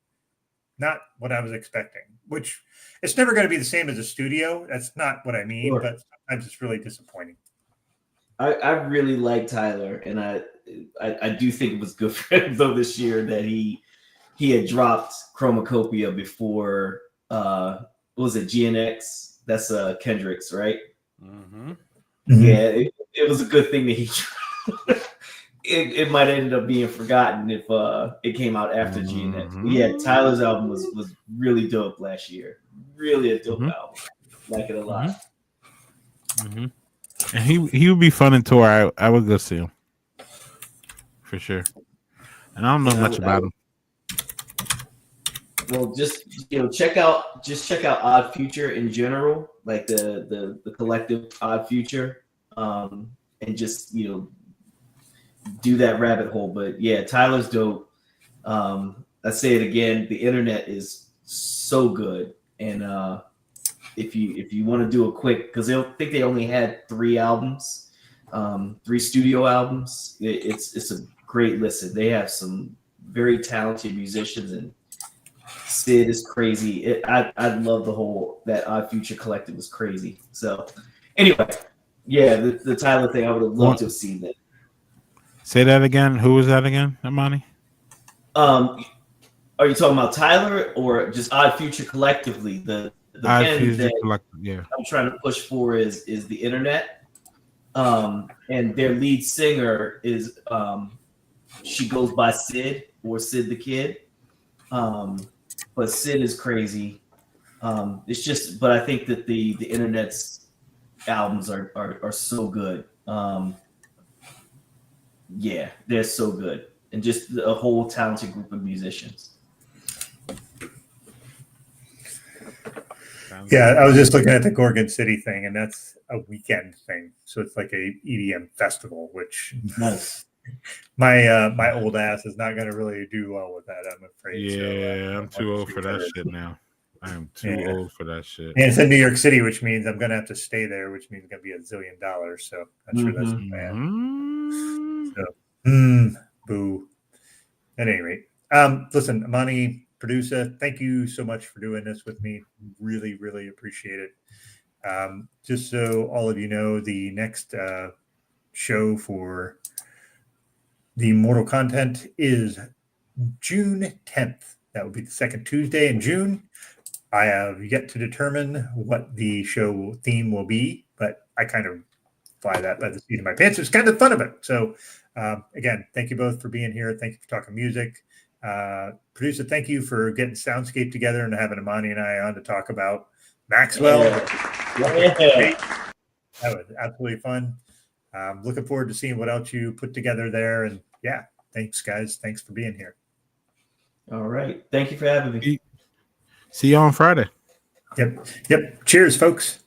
not what I was expecting. Which it's never going to be the same as a studio. That's not what I mean, but sometimes it's really disappointing. I really like Tyler, and I do think it was good for him though this year that he had dropped Chromacopia before. What was it, GNX? That's Kendrick's, right? Mm-hmm. Yeah, it was a good thing that he. it might end up being forgotten if it came out after GNX. But yeah, Tyler's album was really dope last year. Really a dope album. Like it a lot. Mm-hmm. And he would be fun in tour. I would go see him for sure. And I don't know much about him. Well, just check out Odd Future in general, like the collective Odd Future, and just do that rabbit hole. But yeah, Tyler's dope. I say it again, the internet is so good, and if you want to do a quick, because I think they only had 3 albums, 3 studio albums. It's a great listen. They have some very talented musicians, and Sid is crazy. I love that Odd Future collective was crazy. So anyway, yeah, the Tyler thing, I would have loved to have seen that. Say that again. Who was that again, Imani? Are you talking about Tyler or just Odd Future collectively? The Odd Future collective, yeah. I'm trying to push for is the internet. And their lead singer is she goes by Sid or Sid the Kid. But Sid is crazy. It's just, but I think that the internet's albums are so good. Yeah, they're so good, and just a whole talented group of musicians. Yeah, I was just looking at the Gorgon City thing, and that's a weekend thing, so it's like a EDM festival, which nice. My old ass is not going to really do well with that, I'm afraid. Yeah, I'm too old for that shit now. I am too old for that shit. And it's in New York City, which means I'm going to have to stay there, which means it's going to be $1 zillion. So I'm sure that's bad. So, boo. At any rate, listen, Imani, producer, thank you so much for doing this with me. Really, really appreciate it. Just so all of you know, the next show for the Mortal Content is June 10th. That will be the second Tuesday in June. I have yet to determine what the show theme will be, but I kind of fly that by the seat of my pants. It's kind of fun of it. So again, thank you both for being here. Thank you for talking music. Producer, thank you for getting Soundscape together and having Imani and I on to talk about Maxwell. Yeah. That was absolutely fun. Looking forward to seeing what else you put together there. And yeah, thanks, guys. Thanks for being here. All right. Thank you for having me. See you on Friday. Yep. Cheers, folks.